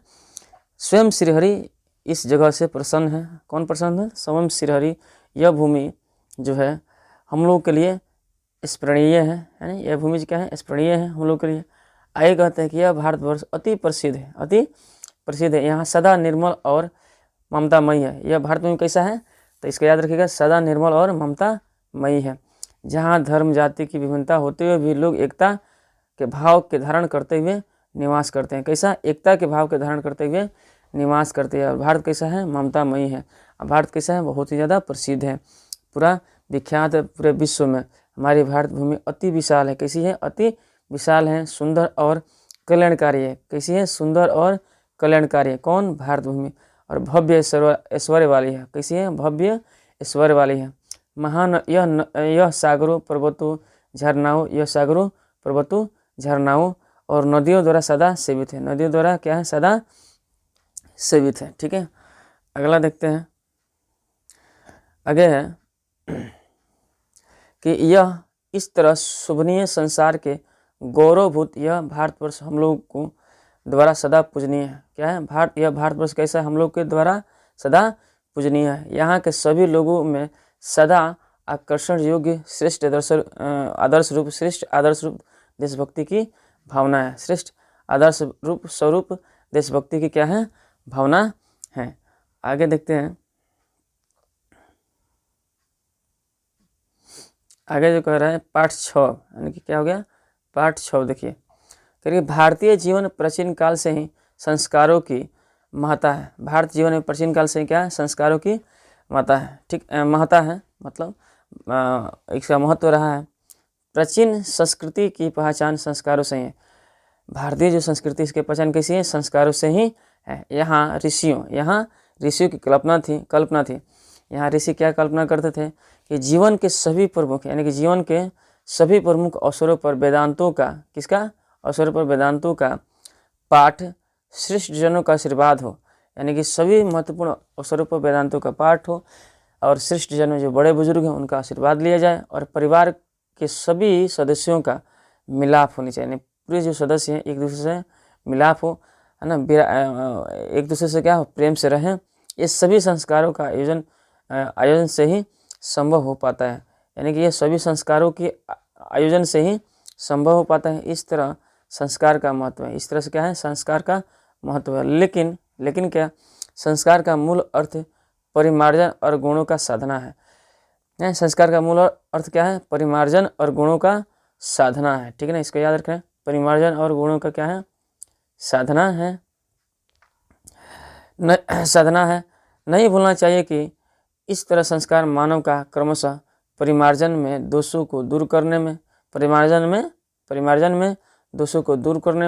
स्वयं श्री हरि इस जगह से प्रसन्न है। कौन प्रसन्न है, स्वयं श्री हरि। यह भूमि जो है हम लोग के लिए स्मरणीय है ना, यह भूमि क्या है, स्मरणीय है हम लोग के लिए। आगे कहते हैं कि यह भारतवर्ष अति प्रसिद्ध है, यहाँ सदा निर्मल और ममतामयी है। यह भारत भूमि कैसा है, तो इसको याद रखिएगा, सदा निर्मल और ममतामयी है, जहाँ धर्म जाति की विभिन्नता होते हुए भी लोग एकता के भाव के धारण करते हुए निवास करते हैं। कैसा, एकता के भाव के धारण करते हुए निवास करते हैं। और भारत कैसा है, ममतामयी है। भारत कैसा है, बहुत ही ज़्यादा प्रसिद्ध है, पूरा विख्यात है पूरे विश्व में। हमारी भारत भूमि अति विशाल है, कैसी है, अति विशाल है, सुंदर और कल्याणकारी है। कैसी है, सुंदर और कल्याणकारी है। कौन, भारत भूमि। और भव्य ऐश्वर्य वाली है। कैसी है, भव्य ऐश्वर्य वाली है। महान यह सागरों पर्वतों झरनाओं और नदियों द्वारा सदा सेवित है। नदियों द्वारा क्या है, सदा सेवित है। ठीक है, अगला देखते हैं। आगे है कि यह इस तरह शोभनीय संसार के गौरवभूत यह भारतवर्ष हम लोग को द्वारा सदा पूजनीय है। क्या है, यह भारतवर्ष कैसा है, हम लोग के द्वारा सदा पूजनीय है। यहाँ के सभी लोगों में सदा आकर्षण योग्य श्रेष्ठ आदर्श रूप देशभक्ति की भावना है। श्रेष्ठ आदर्श रूप स्वरूप देशभक्ति की क्या है, भावना है। आगे देखते हैं। आगे जो कह रहा है पाठ 6, यानी कि क्या हो गया, पाठ 6 देखिए। करिए, भारतीय जीवन प्राचीन काल से ही संस्कारों की महत्ता है। भारत जीवन में प्राचीन काल से क्या है, संस्कारों की महत्ता है। ठीक, महत्ता है मतलब इसका महत्व रहा है। प्राचीन संस्कृति की पहचान संस्कारों से ही है। भारतीय जो संस्कृति, इसकी पहचान कैसी है, संस्कारों से ही है। यहाँ ऋषियों की कल्पना थी। यहाँ ऋषि क्या कल्पना करते थे कि जीवन के सभी प्रमुख, यानी कि जीवन के सभी प्रमुख अवसरों पर वेदांतों का पाठ श्रेष्ठ जनों का आशीर्वाद हो। यानी कि सभी महत्वपूर्ण अवसरों पर वेदांतों का पाठ हो और श्रेष्ठ जनों जो बड़े बुजुर्ग हैं उनका आशीर्वाद लिया जाए, और परिवार के सभी सदस्यों का मिलाप होनी चाहिए। पूरे जो सदस्य हैं एक दूसरे से मिलाप हो, है ना, एक दूसरे से क्या हो, प्रेम से रहें। ये सभी संस्कारों का आयोजन से ही संभव हो पाता है। यानी कि ये सभी संस्कारों के आयोजन से ही संभव हो पाता है। इस तरह संस्कार का महत्व है। इस तरह से क्या है, संस्कार का महत्व है। लेकिन क्या, संस्कार का मूल अर्थ परिमार्जन और गुणों का साधना है। संस्कार का मूल अर्थ क्या है, परिमार्जन और गुणों का साधना है। ठीक है ना, इसको याद रखें, परिमार्जन और गुणों का क्या है, साधना है। नहीं भूलना चाहिए कि इस तरह संस्कार मानव का क्रमशः परिमार्जन में दोषों को दूर करने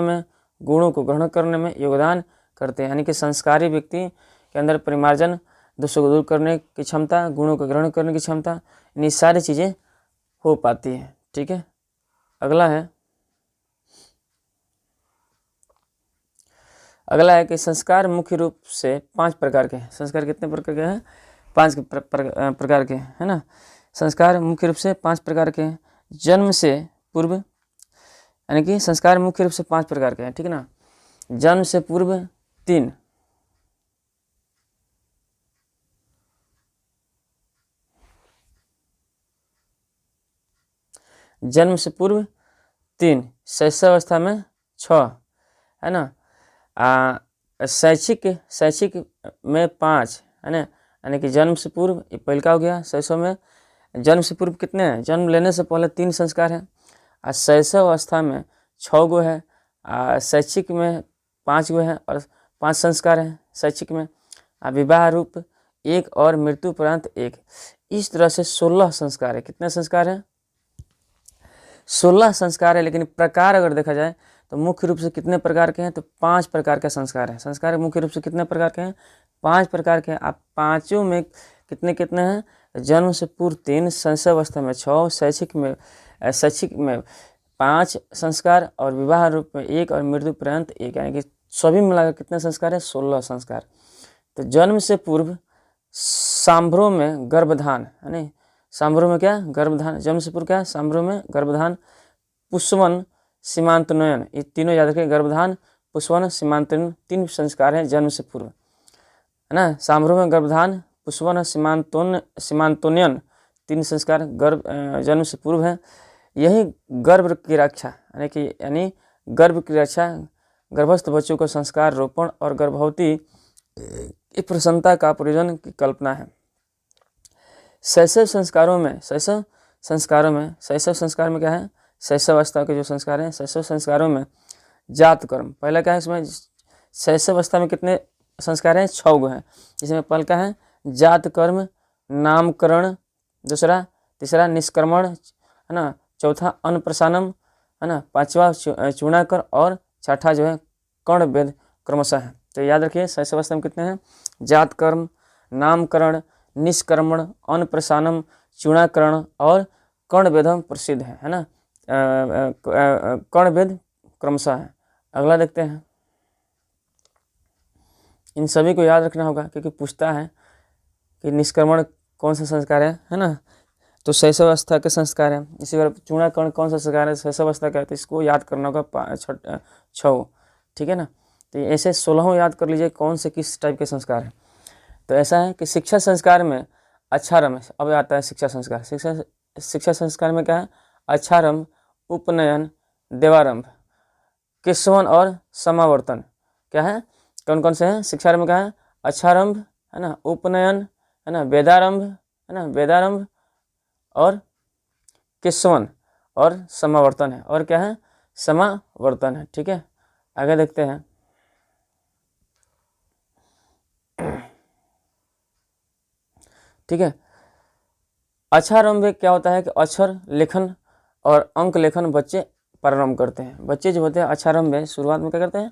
में गुणों को ग्रहण करने में योगदान करते हैं। यानी कि संस्कारी व्यक्ति के अंदर परिमार्जन, दोषों को दूर करने की क्षमता, गुणों को ग्रहण करने की क्षमता, यानी सारी चीज़ें हो पाती है। ठीक है, अगला है कि संस्कार मुख्य रूप से 5 प्रकार के हैं। संस्कार कितने प्रकार के हैं? 5 प्रकार के, है ना। संस्कार मुख्य रूप से 5 प्रकार के हैं। जन्म से पूर्व, यानी कि संस्कार मुख्य रूप से 5 प्रकार के हैं, ठीक है ना। जन्म से पूर्व 3, जन्म से पूर्व 3, शैशवावस्था में 6, है ना। शैक्षिक में 5, है ना। यानी कि जन्म से पूर्व ये पहले का हो गया। शैशव में जन्म से पूर्व कितने हैं? जन्म लेने से पहले 3 संस्कार हैं, और शैशव अवस्था में 6 गो है, शैक्षिक में 5 गो है और 5 संस्कार हैं शैक्षिक में, विवाह रूप 1 और मृत्यु उपरांत 1। इस तरह से 16 संस्कार है। कितने संस्कार हैं? 16 संस्कार है। लेकिन प्रकार अगर देखा जाए तो मुख्य रूप से कितने प्रकार के हैं? तो 5 प्रकार के संस्कार हैं। संस्कार मुख्य रूप से कितने प्रकार के हैं? 5 प्रकार के हैं। आप पाँचों में कितने कितने हैं? जन्म से पूर्व 3, शैशवावस्था में 6, शैक्षिक में 5 संस्कार और विवाह रूप में 1 और मृत्यु पर्यंत 1, यानी कि सभी मिलाकर कितने संस्कार है? 16 संस्कार। तो जन्म से पूर्व सांभ्रों में गर्भधान, है नहीं, सांभ्रों में क्या? गर्भधान। जन्म से पूर्व क्या? सांभ्रों में गर्भधान, पुष्पवन, सीमांतोन्नयन, ये तीनों याद रखें। गर्भधान, पुष्पवन, सीमांतोन्नयन 3 संस्कार हैं जन्म से पूर्व, है ना। सांभ्रों में गर्भधान, पुष्पवन, सीमांतोन्नयन 3 संस्कार जन्म से पूर्व है। यही गर्भ की रक्षा, यानी गर्भ की रक्षा, गर्भस्थ बच्चों को संस्कार रोपण और गर्भवती की प्रसन्नता का प्रयोजन की कल्पना है। शैशव संस्कार में क्या है? शैशवावस्था के जो संस्कार हैं, शैशव संस्कारों में जात कर्म पहला क्या है? इसमें शैशवावस्था में कितने संस्कार हैं? 6 गो हैं। इसमें पहला क्या है? जात कर्म, नामकरण, दूसरा, तीसरा निष्क्रमण, है ना, चौथा अन्नप्रसानम, है ना, 5वां चूर्णाकर और 6ठा जो है कर्णवेद क्रमशः है। तो याद रखिए शैशवावस्था में कितने हैं? जात कर्म, नामकरण, निष्क्रमण, अन्नप्रसानम, चूर्णाकरण और कर्णवेदम प्रसिद्ध है ना। कर्णवेद क्रमशः है। अगला देखते हैं। इन सभी को याद रखना होगा क्योंकि पूछता है कि निष्क्रमण कौन सा संस्कार है ना। तो शैशवावस्था के संस्कार है। इसी बार चूर्णाकरण कौन सा संस्कार है? शैशवावस्था का है। तो इसको याद करना होगा 6, ठीक है ना। तो ऐसे 16 याद कर लीजिए कौन से किस टाइप के संस्कार हैं। तो ऐसा है कि शिक्षा संस्कार में अच्छारंभ, अब आता है शिक्षा संस्कार। शिक्षा संस्कार में क्या है? अच्छारंभ, उपनयन, देवारंभ, केशवन और समावर्तन। क्या है? कौन कौन से हैं? शिक्षा में क्या है? अच्छारंभ, है ना, उपनयन, है ना, वेदारंभ, है ना, वेदारंभ और केशवन और समावर्तन है। और क्या है? समावर्तन है। ठीक है, आगे देखते हैं। ठीक है, अच्छारंभ में क्या होता है कि अक्षर लेखन और अंक लेखन बच्चे प्रारंभ करते हैं। बच्चे जो होते हैं अच्छारंभ में शुरुआत में क्या करते हैं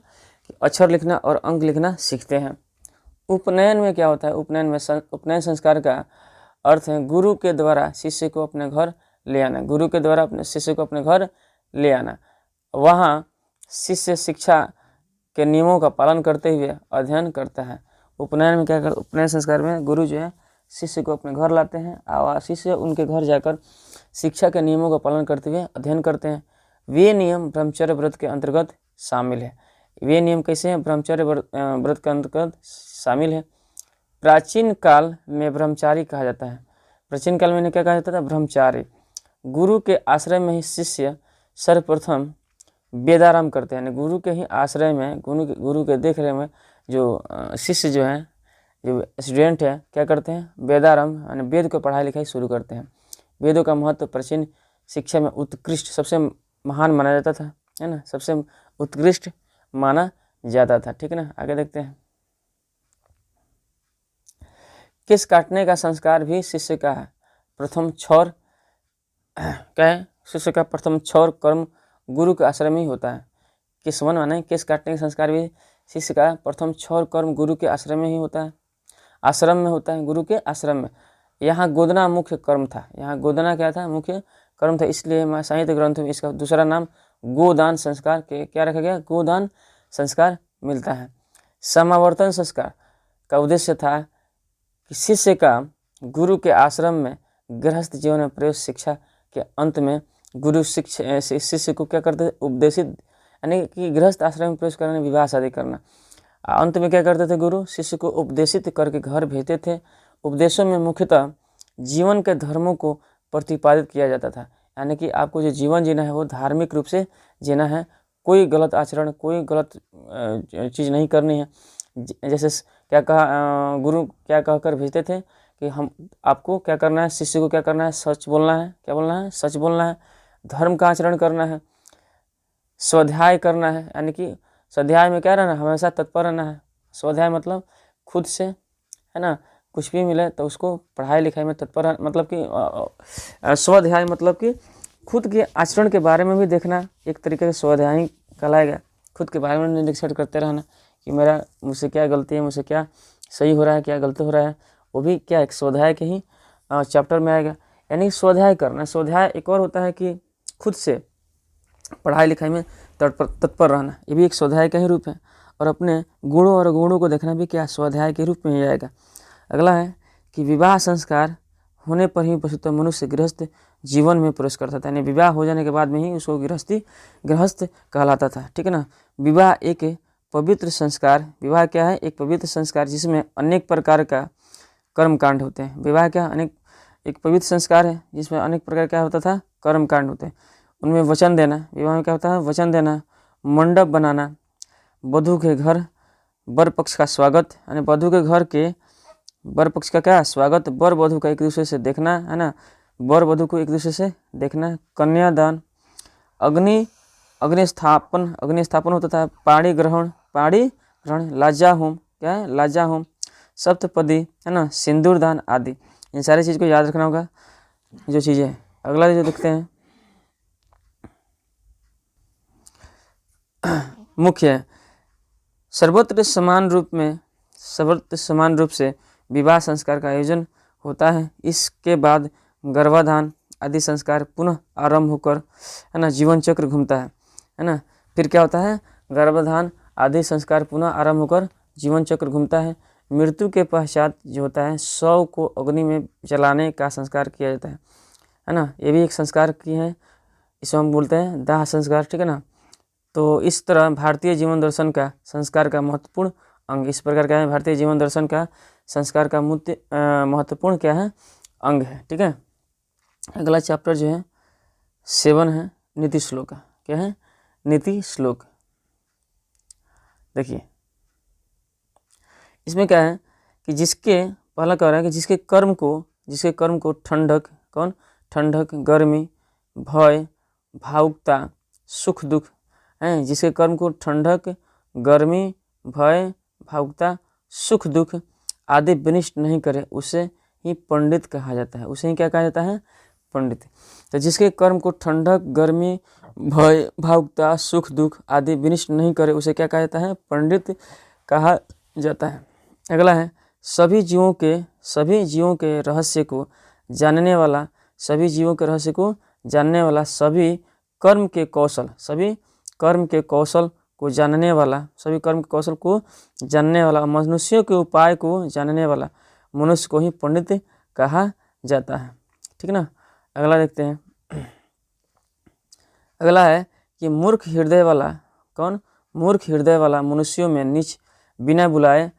कि अक्षर लिखना और अंक लिखना सीखते हैं। उपनयन में क्या होता है? उपनयन संस्कार का अर्थ है गुरु के द्वारा शिष्य को अपने घर ले आना। गुरु के द्वारा अपने शिष्य को अपने घर ले आना। वहाँ शिष्य शिक्षा के नियमों का पालन करते हुए अध्ययन करता है। उपनयन में क्या करता? उपनयन संस्कार में गुरु जो है शिष्य को अपने घर लाते हैं और शिष्य उनके घर जाकर शिक्षा के नियमों का पालन करते हुए अध्ययन करते हैं। वे नियम ब्रह्मचर्य व्रत के अंतर्गत शामिल है। वे नियम कैसे हैं? ब्रह्मचर्य व्रत के अंतर्गत शामिल है। प्राचीन काल में ब्रह्मचारी कहा जाता है। प्राचीन काल में क्या कहा जाता था? ब्रह्मचारी। गुरु के आश्रय में ही शिष्य सर्वप्रथम वेदारंभ करते हैं। गुरु के ही आश्रय में, गुरु के देख रहे में जो शिष्य जो है, जो स्टूडेंट है, क्या करते हैं? वेदारंभ, यानी वेद को पढ़ाई लिखाई शुरू करते हैं। वेदों का महत्व प्राचीन शिक्षा में उत्कृष्ट, सबसे महान माना जाता था, है ना, सबसे उत्कृष्ट माना जाता था। ठीक है ना, आगे देखते हैं। केस काटने का संस्कार भी शिष्य का है। प्रथम छौर क्या है? शिष्य का प्रथम छौर कर्म गुरु के आश्रय में ही होता है। केशवन माने केस काटने का संस्कार भी शिष्य का प्रथम 6 कर्म गुरु के आश्रम में ही होता है, आश्रम में होता है, गुरु के आश्रम में। यहाँ गोदना मुख्य कर्म था, यहाँ गोदना क्या था, मुख्य कर्म था, इसलिए साहित्य ग्रंथ में इसका दूसरा नाम गोदान संस्कार के क्या रखा गया, गोदान संस्कार मिलता है। समावर्तन संस्कार का उद्देश्य था कि शिष्य का गुरु के आश्रम में गृहस्थ जीवन में प्रवेश, शिक्षा के अंत में गुरु शिष्य को क्या करते थे, उपदेशित, यानी कि गृहस्थ आश्रम में प्रवेश करने, विवाह शादी करना। अंत में क्या करते थे, गुरु शिष्य को उपदेशित करके घर भेजते थे। उपदेशों में मुख्यतः जीवन के धर्मों को प्रतिपादित किया जाता था, यानी कि आपको जो जीवन जीना है वो धार्मिक रूप से जीना है, कोई गलत आचरण, कोई गलत चीज़ नहीं करनी है। जैसे क्या कहा, गुरु क्या कहकर भेजते थे कि हम आपको क्या करना है, शिष्य को क्या करना है, सच बोलना है, क्या बोलना है, सच बोलना है, धर्म का आचरण करना है, स्वाध्याय करना है, यानी कि स्वाध्याय में क्या रहना, हमेशा तत्पर रहना है। स्वाध्याय मतलब खुद से, है ना, कुछ भी मिले तो उसको पढ़ाई लिखाई में तत्पर, मतलब कि स्वाध्याय मतलब कि खुद के आचरण के बारे में भी देखना, एक तरीके से स्वाध्याय कहलाएगा। खुद के बारे में निरीक्षण करते रहना कि मेरा मुझसे क्या गलती है, मुझसे क्या सही हो रहा है, क्या गलत हो रहा है, वो भी क्या एक स्वाध्याय के ही चैप्टर में आएगा, यानी स्वाध्याय करना। स्वाध्याय एक और होता है कि खुद से पढ़ाई लिखाई में तत्पर रहना, ये भी एक स्वाध्याय का ही रूप है। और अपने गुणों और गुणों को देखना भी क्या स्वाध्याय के रूप में ही आएगा। अगला है कि विवाह संस्कार होने पर ही वस्तुतः मनुष्य गृहस्थ जीवन में प्रवेश करता था, यानी विवाह हो जाने के बाद में ही उसको गृहस्थ कहलाता था, ठीक है ना। विवाह एक पवित्र संस्कार, विवाह क्या है, एक पवित्र संस्कार जिसमें अनेक प्रकार का कर्म कांड होते हैं। विवाह क्या एक पवित्र संस्कार है जिसमें अनेक प्रकार क्या होता था, कर्म कांड होते हैं। उनमें वचन देना, विवाह में क्या होता है, वचन देना, मंडप बनाना, वधू के घर वर पक्ष का स्वागत, यानी वधू के घर के वर पक्ष का क्या स्वागत, वर वधू का एक दूसरे से देखना, है ना, वर वधू को एक दूसरे से देखना, कन्यादान, अग्नि स्थापन होता था, पाणी ग्रहण, लाजा होम, क्या है, लाजा होम, सप्तपदी, है ना, सिंदूरदान आदि। इन सारी चीज़ को याद रखना होगा जो चीज़ें। अगला जो देखते हैं मुख्य है, सर्वत्र समान रूप से विवाह संस्कार का आयोजन होता है। इसके बाद गर्भाधान आदि संस्कार पुनः आरंभ होकर, है ना, जीवन चक्र घूमता है ना। फिर क्या होता है, गर्भाधान आदि संस्कार पुनः आरंभ होकर जीवन चक्र घूमता है। मृत्यु के पश्चात जो होता है, शव को अग्नि में जलाने का संस्कार किया जाता है ना। ये भी एक संस्कार की है, इसको हम बोलते हैं दाह संस्कार, ठीक है ना। तो इस तरह भारतीय जीवन दर्शन का संस्कार का महत्वपूर्ण अंग इस प्रकार का है, भारतीय जीवन दर्शन का संस्कार का महत्वपूर्ण क्या है, अंग है, ठीक है। अगला चैप्टर जो है 7 है नीति श्लोक का, क्या है, नीति श्लोक। देखिए इसमें क्या है कि जिसके पहला कह रहा है कि जिसके कर्म को ठंडक, कौन, ठंडक, गर्मी, भय, भावुकता, सुख दुख है, जिसके कर्म को ठंडक, गर्मी, भय, भावुकता, सुख दुख आदि विनिष्ट नहीं करे उसे ही पंडित कहा जाता है। उसे ही क्या कहा जाता है, पंडित। तो जिसके कर्म को ठंडक, गर्मी, भय, भावुकता, सुख दुख आदि विनिष्ट नहीं करे उसे क्या कहा जाता है, पंडित कहा जाता है। अगला है सभी जीवों के रहस्य को जानने वाला, सभी कर्म के कौशल को जानने वाला, मनुष्यों के उपाय को जानने वाला मनुष्य को ही पंडित कहा जाता है, ठीक ना। अगला देखते हैं, अगला है कि मूर्ख हृदय वाला मनुष्यों में नीच बिना बुलाए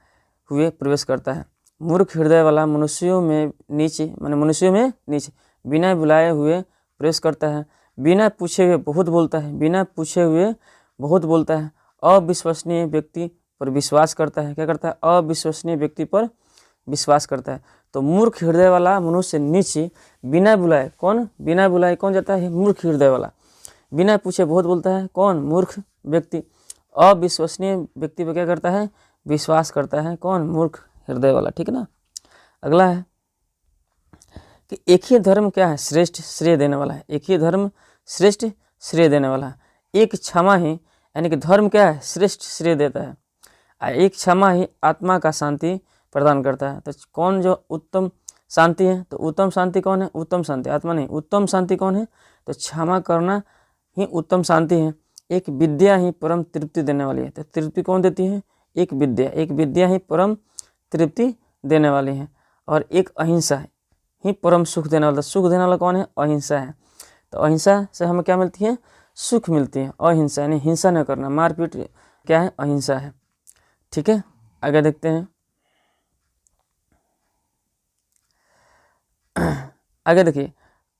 हुए प्रवेश करता है। मूर्ख हृदय वाला मनुष्यों में नीच बिना बुलाए हुए प्रवेश करता है। बिना पूछे हुए बहुत बोलता है। अविश्वसनीय व्यक्ति पर विश्वास करता है। क्या करता है, अविश्वसनीय व्यक्ति पर विश्वास करता है। तो मूर्ख हृदय वाला मनुष्य नीचे बिना बुलाए कौन जाता है, मूर्ख हृदय वाला। बिना पूछे बहुत बोलता है, कौन, मूर्ख व्यक्ति। अविश्वसनीय व्यक्ति पर क्या करता है, विश्वास करता है, कौन, मूर्ख हृदय वाला, ठीक है ना। अगला है कि एक ही धर्म क्या है, श्रेष्ठ श्रेय देने वाला है। एक ही धर्म श्रेष्ठ श्रेय देने वाला है। एक क्षमा ही, यानी कि धर्म क्या है, श्रेष्ठ श्रेय देता है। एक क्षमा ही आत्मा का शांति प्रदान करता है। तो कौन जो उत्तम शांति है, तो उत्तम शांति कौन है, उत्तम शांति आत्मा नहीं, उत्तम शांति कौन है, तो क्षमा करना ही उत्तम शांति है। एक विद्या ही परम तृप्ति देने वाली है। तो तृप्ति कौन देती है, एक विद्या ही परम तृप्ति देने वाली है। और एक अहिंसा ही परम सुख देने वाला, सुख देने वाला कौन है, अहिंसा है। तो अहिंसा से हमें क्या मिलती है, सुख मिलती है। अहिंसा यानी हिंसा न करना, मारपीट क्या है, अहिंसा है। ठीक है, आगे देखते हैं। आगे देखिए,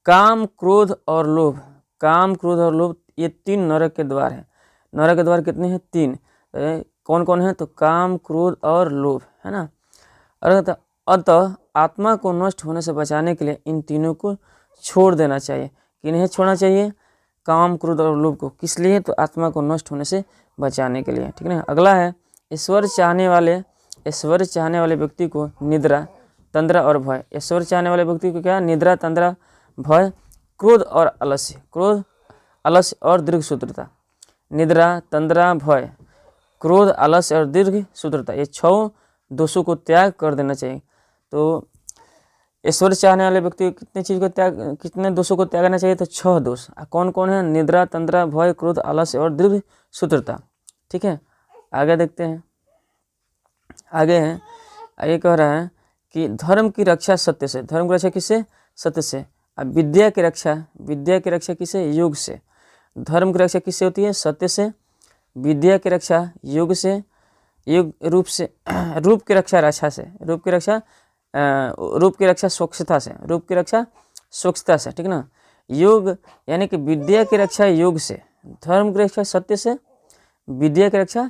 काम क्रोध और लोभ, काम क्रोध और लोभ ये 3 नरक के द्वार हैं। नरक के द्वार कितने हैं, 3। कौन कौन है, तो काम क्रोध और लोभ, है ना। अतः आत्मा को नष्ट होने से बचाने के लिए इन तीनों को छोड़ देना चाहिए। किन्हें छोड़ना चाहिए, काम क्रोध और लोभ को। किस लिए, तो आत्मा को नष्ट होने से बचाने के लिए। ठीक है ना। अगला है, ऐश्वर्य चाहने वाले व्यक्ति को निद्रा, तंद्रा और भय। ऐश्वर्य चाहने वाले व्यक्ति को क्या, निद्रा, तंद्रा, भय, क्रोध और आलस्य, क्रोध, आलस्य और दीर्घ सूत्रता। निद्रा, तंद्रा, भय, क्रोध, आलस्य और दीर्घ सूत्रता, ये 6 दोषों को त्याग कर देना चाहिए। तो ऐश्वर्य चाहने वाले व्यक्ति को कितने दोषों को त्यागना चाहिए, तो 6 दोष। कौन कौन है, निद्रा, तंद्रा, भय, क्रोध, आलस्य और दीर्घ सूत्रता। ठीक है, आगे देखते हैं। आगे है, आगे कह रहा है कि धर्म की रक्षा सत्य से, धर्म की रक्षा किससे, सत्य से। अब विद्या की रक्षा किससे, योग से। धर्म की रक्षा किससे होती है, सत्य से। विद्या की रक्षा योग से, योग रूप से, रूप की रक्षा रक्षा से, रूप की रक्षा स्वच्छता से, रूप की रक्षा स्वच्छता से। ठीक ना। योग यानी कि विद्या की रक्षा योग से, धर्म की रक्षा सत्य से, विद्या की रक्षा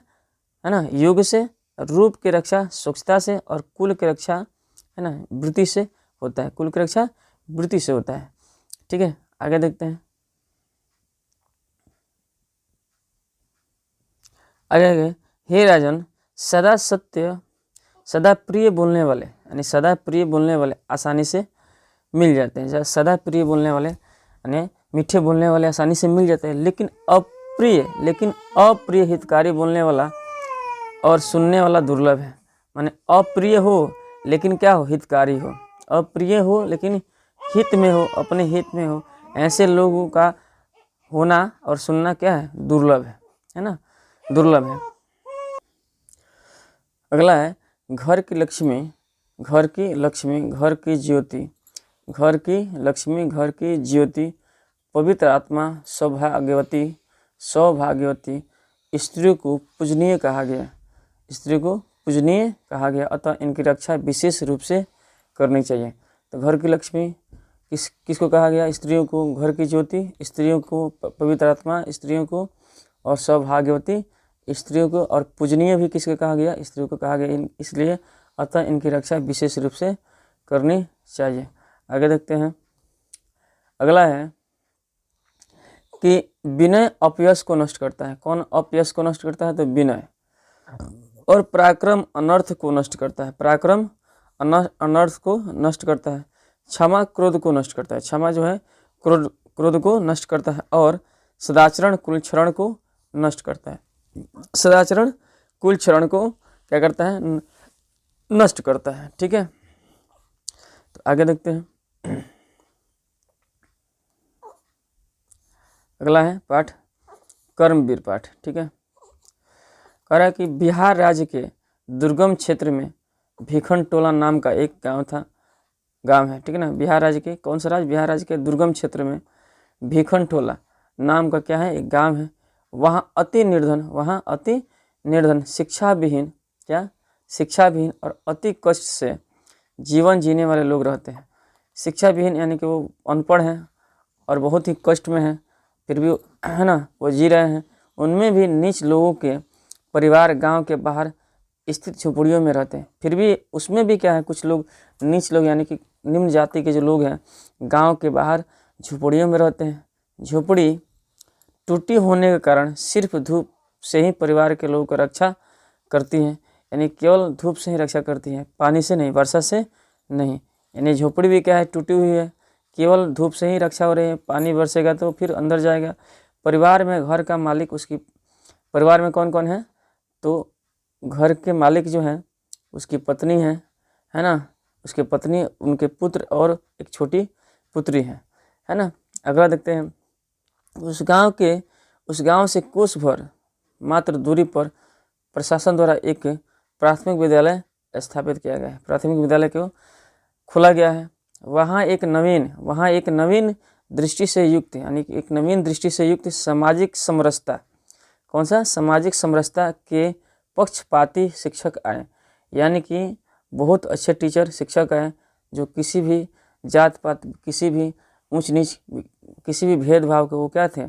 है ना योग से, रूप की रक्षा स्वच्छता से, और कुल की रक्षा है ना वृत्ति से होता है। कुल की रक्षा वृत्ति से होता है। ठीक है, आगे देखते हैं। आगे, हे राजन, सदा सत्य, सदा प्रिय बोलने वाले, यानी सदा प्रिय बोलने वाले आसानी से मिल जाते हैं। सदा प्रिय बोलने वाले यानी मीठे बोलने वाले आसानी से मिल जाते हैं, लेकिन अप्रिय हितकारी बोलने वाला और सुनने वाला दुर्लभ है। माने अप्रिय हो लेकिन क्या हो, हितकारी हो। अप्रिय हो लेकिन हित में हो, अपने हित में हो, ऐसे लोगों का होना और सुनना क्या है, दुर्लभ है ना, दुर्लभ है। अगला है, घर की लक्ष्मी, घर की लक्ष्मी, घर की ज्योति, घर की लक्ष्मी, घर की ज्योति, पवित्र आत्मा, सौभाग्यवती स्त्री को पूजनीय कहा गया, स्त्री को पूजनीय कहा गया। अतः इनकी रक्षा विशेष रूप से करनी चाहिए। तो घर की लक्ष्मी किसको कहा गया, स्त्रियों को। घर की ज्योति स्त्रियों को, पवित्र आत्मा स्त्रियों को, और सौभाग्यवती स्त्रियों को, और पूजनीय भी किसको कहा गया, स्त्रियों को कहा गया। इसलिए अतः इनकी रक्षा विशेष रूप से करनी चाहिए। आगे देखते हैं। अगला है कि विनय अपयश को नष्ट करता है। कौन अपयश को नष्ट करता है, तो विनय। और पराक्रम अनर्थ को नष्ट करता है, पराक्रम अनर्थ को नष्ट करता है। क्षमा क्रोध को नष्ट करता है, क्षमा जो है क्रोध को नष्ट करता है। और सदाचरण कुलक्षरण को नष्ट करता है। सदाचरण कुलक्षरण को क्या करता है, नष्ट करता है। ठीक है, तो आगे देखते हैं। अगला है पाठ कर्मवीर पाठ। ठीक है, कह रहा है कि बिहार राज्य के दुर्गम क्षेत्र में भीखन टोला नाम का एक गांव है। ठीक है ना। बिहार राज्य के, कौन सा राज्य, बिहार राज्य के दुर्गम क्षेत्र में भीखन टोला नाम का क्या है, एक गांव है। वहाँ अति निर्धन शिक्षा विहीन और अति कष्ट से जीवन जीने वाले लोग रहते हैं। शिक्षा विहीन यानी कि वो अनपढ़ हैं और बहुत ही कष्ट में हैं, फिर भी है ना वो जी रहे हैं। उनमें भी नीच लोगों के परिवार गांव के बाहर स्थित झोपड़ियों में रहते हैं। फिर भी उसमें भी क्या है, कुछ लोग नीच लोग यानी कि निम्न जाति के जो लोग हैं गांव के बाहर झोपड़ियों में रहते हैं। झोपड़ी टूटी होने के कारण सिर्फ धूप से ही परिवार के लोगों को रक्षा करती है, यानी केवल धूप से ही रक्षा करती है, पानी से नहीं, वर्षा से नहीं। यानी झोपड़ी भी क्या है, टूटी हुई है, केवल धूप से ही रक्षा हो रही है, पानी बरसेगा तो फिर अंदर जाएगा। परिवार में घर का मालिक उसकी परिवार में कौन कौन है? तो घर के मालिक जो हैं उसकी पत्नी है ना, उसकी पत्नी, उनके पुत्र और एक छोटी पुत्री है ना। अगला देखते हैं, उस गांव से कोस भर मात्र दूरी पर प्रशासन द्वारा एक प्राथमिक विद्यालय स्थापित किया गया है। प्राथमिक विद्यालय को खोला गया है। वहाँ एक नवीन दृष्टि से युक्त, यानी कि एक नवीन दृष्टि से युक्त सामाजिक समरसता, कौन सा? सामाजिक समरसता के पक्षपाती शिक्षक आए, यानी कि बहुत अच्छे टीचर शिक्षक आए जो किसी भी जात पात, किसी भी ऊंच नीच, किसी भी भेदभाव के वो क्या थे,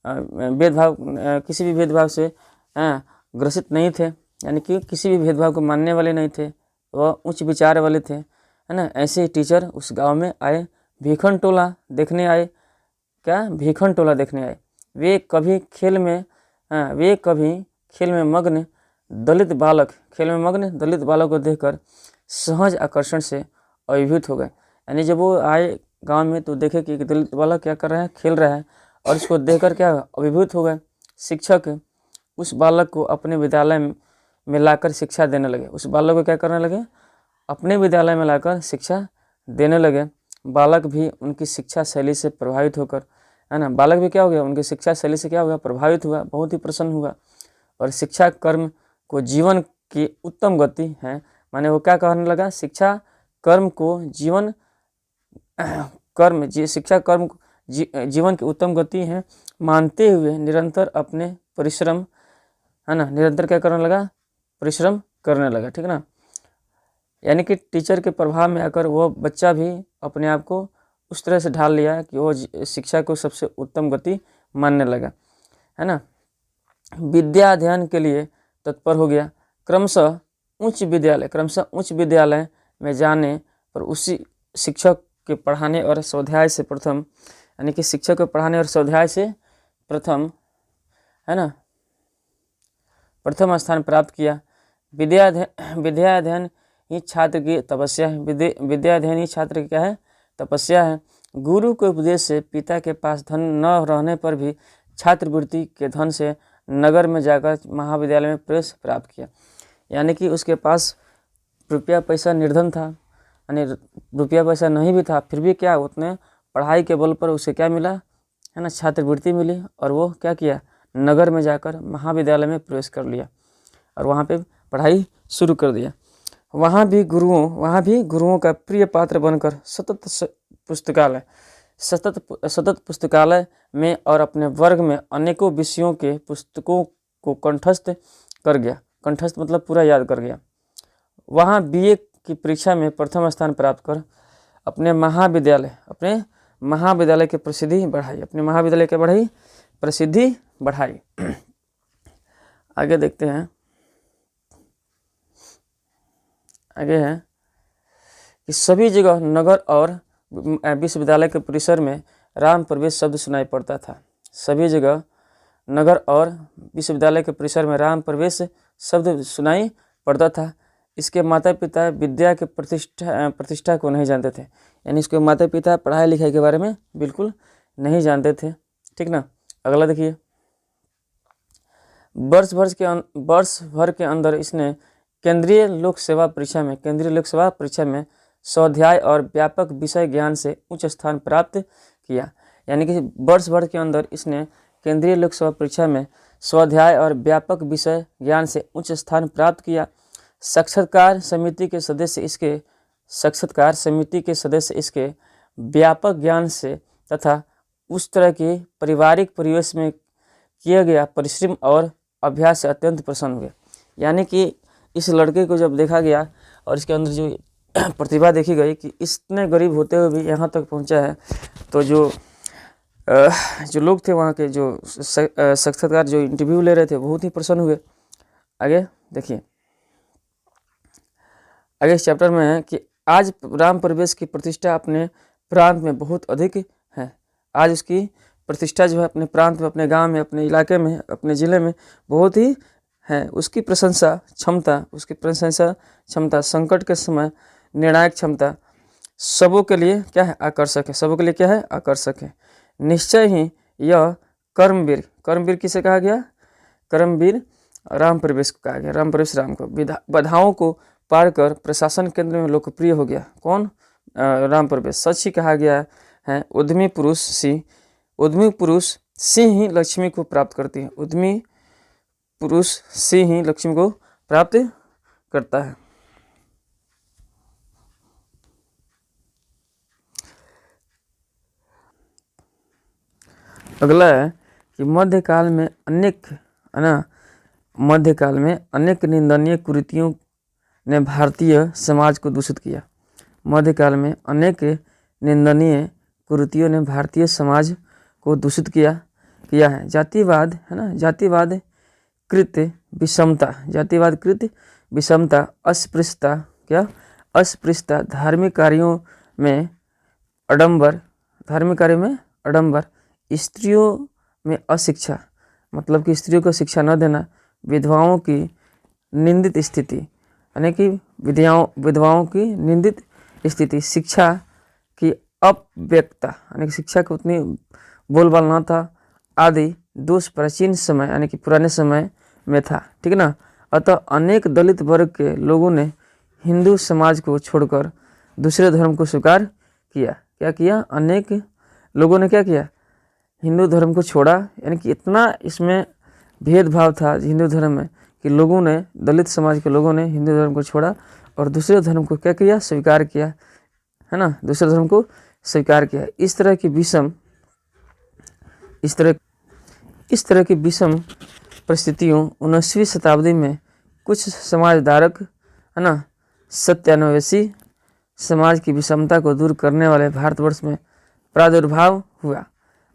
किसी भी भेदभाव से ग्रसित नहीं थे, यानी कि किसी भी भेदभाव को मानने वाले नहीं थे, वह उच्च विचार वाले थे, है ना। ऐसे टीचर उस गांव में आए, भीखन टोला देखने आए। क्या? भीखन टोला देखने आए। वे कभी खेल में मग्न दलित बालक को देखकर सहज आकर्षण से अभिभूत हो गए। यानी जब वो आए गांव में तो देखे कि एक दलित बालक क्या कर रहा है, खेल रहा है, और इसको देखकर क्या अभिभूत हो गए। शिक्षक उस बालक को अपने विद्यालय में लाकर शिक्षा देने लगे। उस बालक को क्या करने लगे? अपने विद्यालय में लाकर शिक्षा देने लगे। बालक भी उनकी शिक्षा शैली से प्रभावित होकर, है ना, बालक भी क्या हो गया? उनकी शिक्षा शैली से क्या हुआ? प्रभावित हुआ, बहुत ही प्रसन्न हुआ। और शिक्षा कर्म को जीवन की उत्तम गति है, माने वो क्या कहने लगा? शिक्षा कर्म को जीवन जीवन की उत्तम गति है मानते हुए निरंतर अपने परिश्रम, है ना, निरंतर क्या करने लगा? परिश्रम करने लगा। ठीक है ना। यानी कि टीचर के प्रभाव में आकर वो बच्चा भी अपने आप को उस तरह से ढाल लिया कि वो शिक्षा को सबसे उत्तम गति मानने लगा, है ना। विद्या अध्ययन के लिए तत्पर हो गया। क्रमशः उच्च विद्यालय में जाने पर उसी शिक्षक के पढ़ाने और स्वाध्याय से प्रथम, यानी कि शिक्षक के पढ़ाने और स्वाध्याय से प्रथम, है ना, प्रथम स्थान प्राप्त किया। विद्या अध्ययन ही छात्र की तपस्या है। विद्या अध्ययन ही छात्र की क्या है? तपस्या है। गुरु के उपदेश से पिता के पास धन न रहने पर भी छात्रवृत्ति के धन से नगर में जाकर महाविद्यालय में प्रवेश प्राप्त किया। यानी कि उसके पास रुपया पैसा निर्धन था, यानी रुपया पैसा नहीं भी था, फिर भी क्या, उतने पढ़ाई के बल पर उसे क्या मिला, है ना, छात्रवृत्ति मिली। और वो क्या किया? नगर में जाकर महाविद्यालय में प्रवेश कर लिया और वहाँ पे पढ़ाई शुरू कर दिया। वहाँ भी गुरुओं का प्रिय पात्र बनकर सतत पुस्तकालय में और अपने वर्ग में अनेकों विषयों के पुस्तकों को कंठस्थ मतलब पूरा याद कर गया। वहाँ बीए की परीक्षा में प्रथम स्थान प्राप्त कर अपने महाविद्यालय की प्रसिद्धि बढ़ाई। आगे देखते हैं। आगे है कि सभी जगह नगर और विश्वविद्यालय के परिसर में राम प्रवेश शब्द सुनाई पड़ता था। सभी जगह नगर और विश्वविद्यालय के परिसर में राम प्रवेश शब्द सुनाई पड़ता था। इसके माता पिता विद्या के प्रतिष्ठा को नहीं जानते थे, यानी इसके माता पिता पढ़ाई लिखाई के बारे में बिल्कुल नहीं जानते थे। ठीक ना। अगला देखिए। वर्ष भर के अंदर इसने केंद्रीय लोक सेवा परीक्षा में स्वाध्याय और व्यापक विषय ज्ञान से उच्च स्थान प्राप्त किया। यानी कि वर्ष भर के अंदर इसने केंद्रीय लोक सेवा परीक्षा में स्वाध्याय और व्यापक विषय ज्ञान से उच्च स्थान प्राप्त किया। साक्षात्कार समिति के सदस्य इसके व्यापक ज्ञान से तथा उस तरह के पारिवारिक परिवेश में किया गया परिश्रम और अभ्यास से अत्यंत प्रसन्न हुए। यानी कि इस लड़के को जब देखा गया और इसके अंदर जो प्रतिभा देखी गई कि इतने गरीब होते हुए भी यहाँ तक पहुँचा है, तो जो लोग थे वहाँ के, जो साक्षात्कार जो इंटरव्यू ले रहे थे, बहुत ही प्रसन्न हुए। आगे देखिए। आगे इस चैप्टर में है कि आज राम प्रवेश की प्रतिष्ठा अपने प्रांत में बहुत अधिक है। आज उसकी प्रतिष्ठा जो है अपने प्रांत में, अपने गांव में, अपने इलाके में, अपने ज़िले में बहुत ही है। उसकी प्रशंसा क्षमता संकट के समय निर्णायक क्षमता सबों के लिए क्या है? आकर्षक है। निश्चय ही यह कर्मवीर किसे कहा गया? कर्मवीर राम प्रवेश को कहा गया, राम प्रवेश राम को। बाधाओं को पार कर प्रशासन केंद्र में लोकप्रिय हो गया। कौन? राम प्रवेश। सच ही कहा गया है, उद्यमी पुरुष सिंह ही लक्ष्मी को प्राप्त करती है। उद्यमी पुरुष सिंह ही लक्ष्मी को प्राप्त करता है। अगला है कि मध्यकाल में अनेक निंदनीय कुरीतियों ने भारतीय समाज को दूषित किया। मध्यकाल में अनेक निंदनीय कुरीतियों ने भारतीय समाज को दूषित किया है। जातिवाद है ना, जातिवाद कृत विषमता, अस्पृश्यता, धार्मिक कार्यों में आडंबर, स्त्रियों में अशिक्षा, मतलब कि स्त्रियों को शिक्षा न देना, विधवाओं की निंदित स्थिति, यानी कि विधवाओं की निंदित स्थिति, शिक्षा की अव्यक्तता, यानी कि शिक्षा की उतनी बोलबाल न था आदि दोष प्राचीन समय यानी कि पुराने समय में था। ठीक है ना। अतः अनेक दलित वर्ग के लोगों ने हिंदू समाज को छोड़कर दूसरे धर्म को स्वीकार किया। क्या किया? अनेक लोगों ने क्या किया? हिंदू धर्म को छोड़ा, यानी कि इतना इसमें भेदभाव था हिंदू धर्म में कि लोगों ने, दलित समाज के लोगों ने हिंदू धर्म को छोड़ा और दूसरे धर्म को क्या किया? स्वीकार किया, है ना, दूसरे धर्म को स्वीकार किया। इस तरह की विषम परिस्थितियों 19वीं शताब्दी में कुछ समाजधारक, है ना, सत्यान्वेषी समाज की विषमता को दूर करने वाले भारतवर्ष में प्रादुर्भाव हुआ।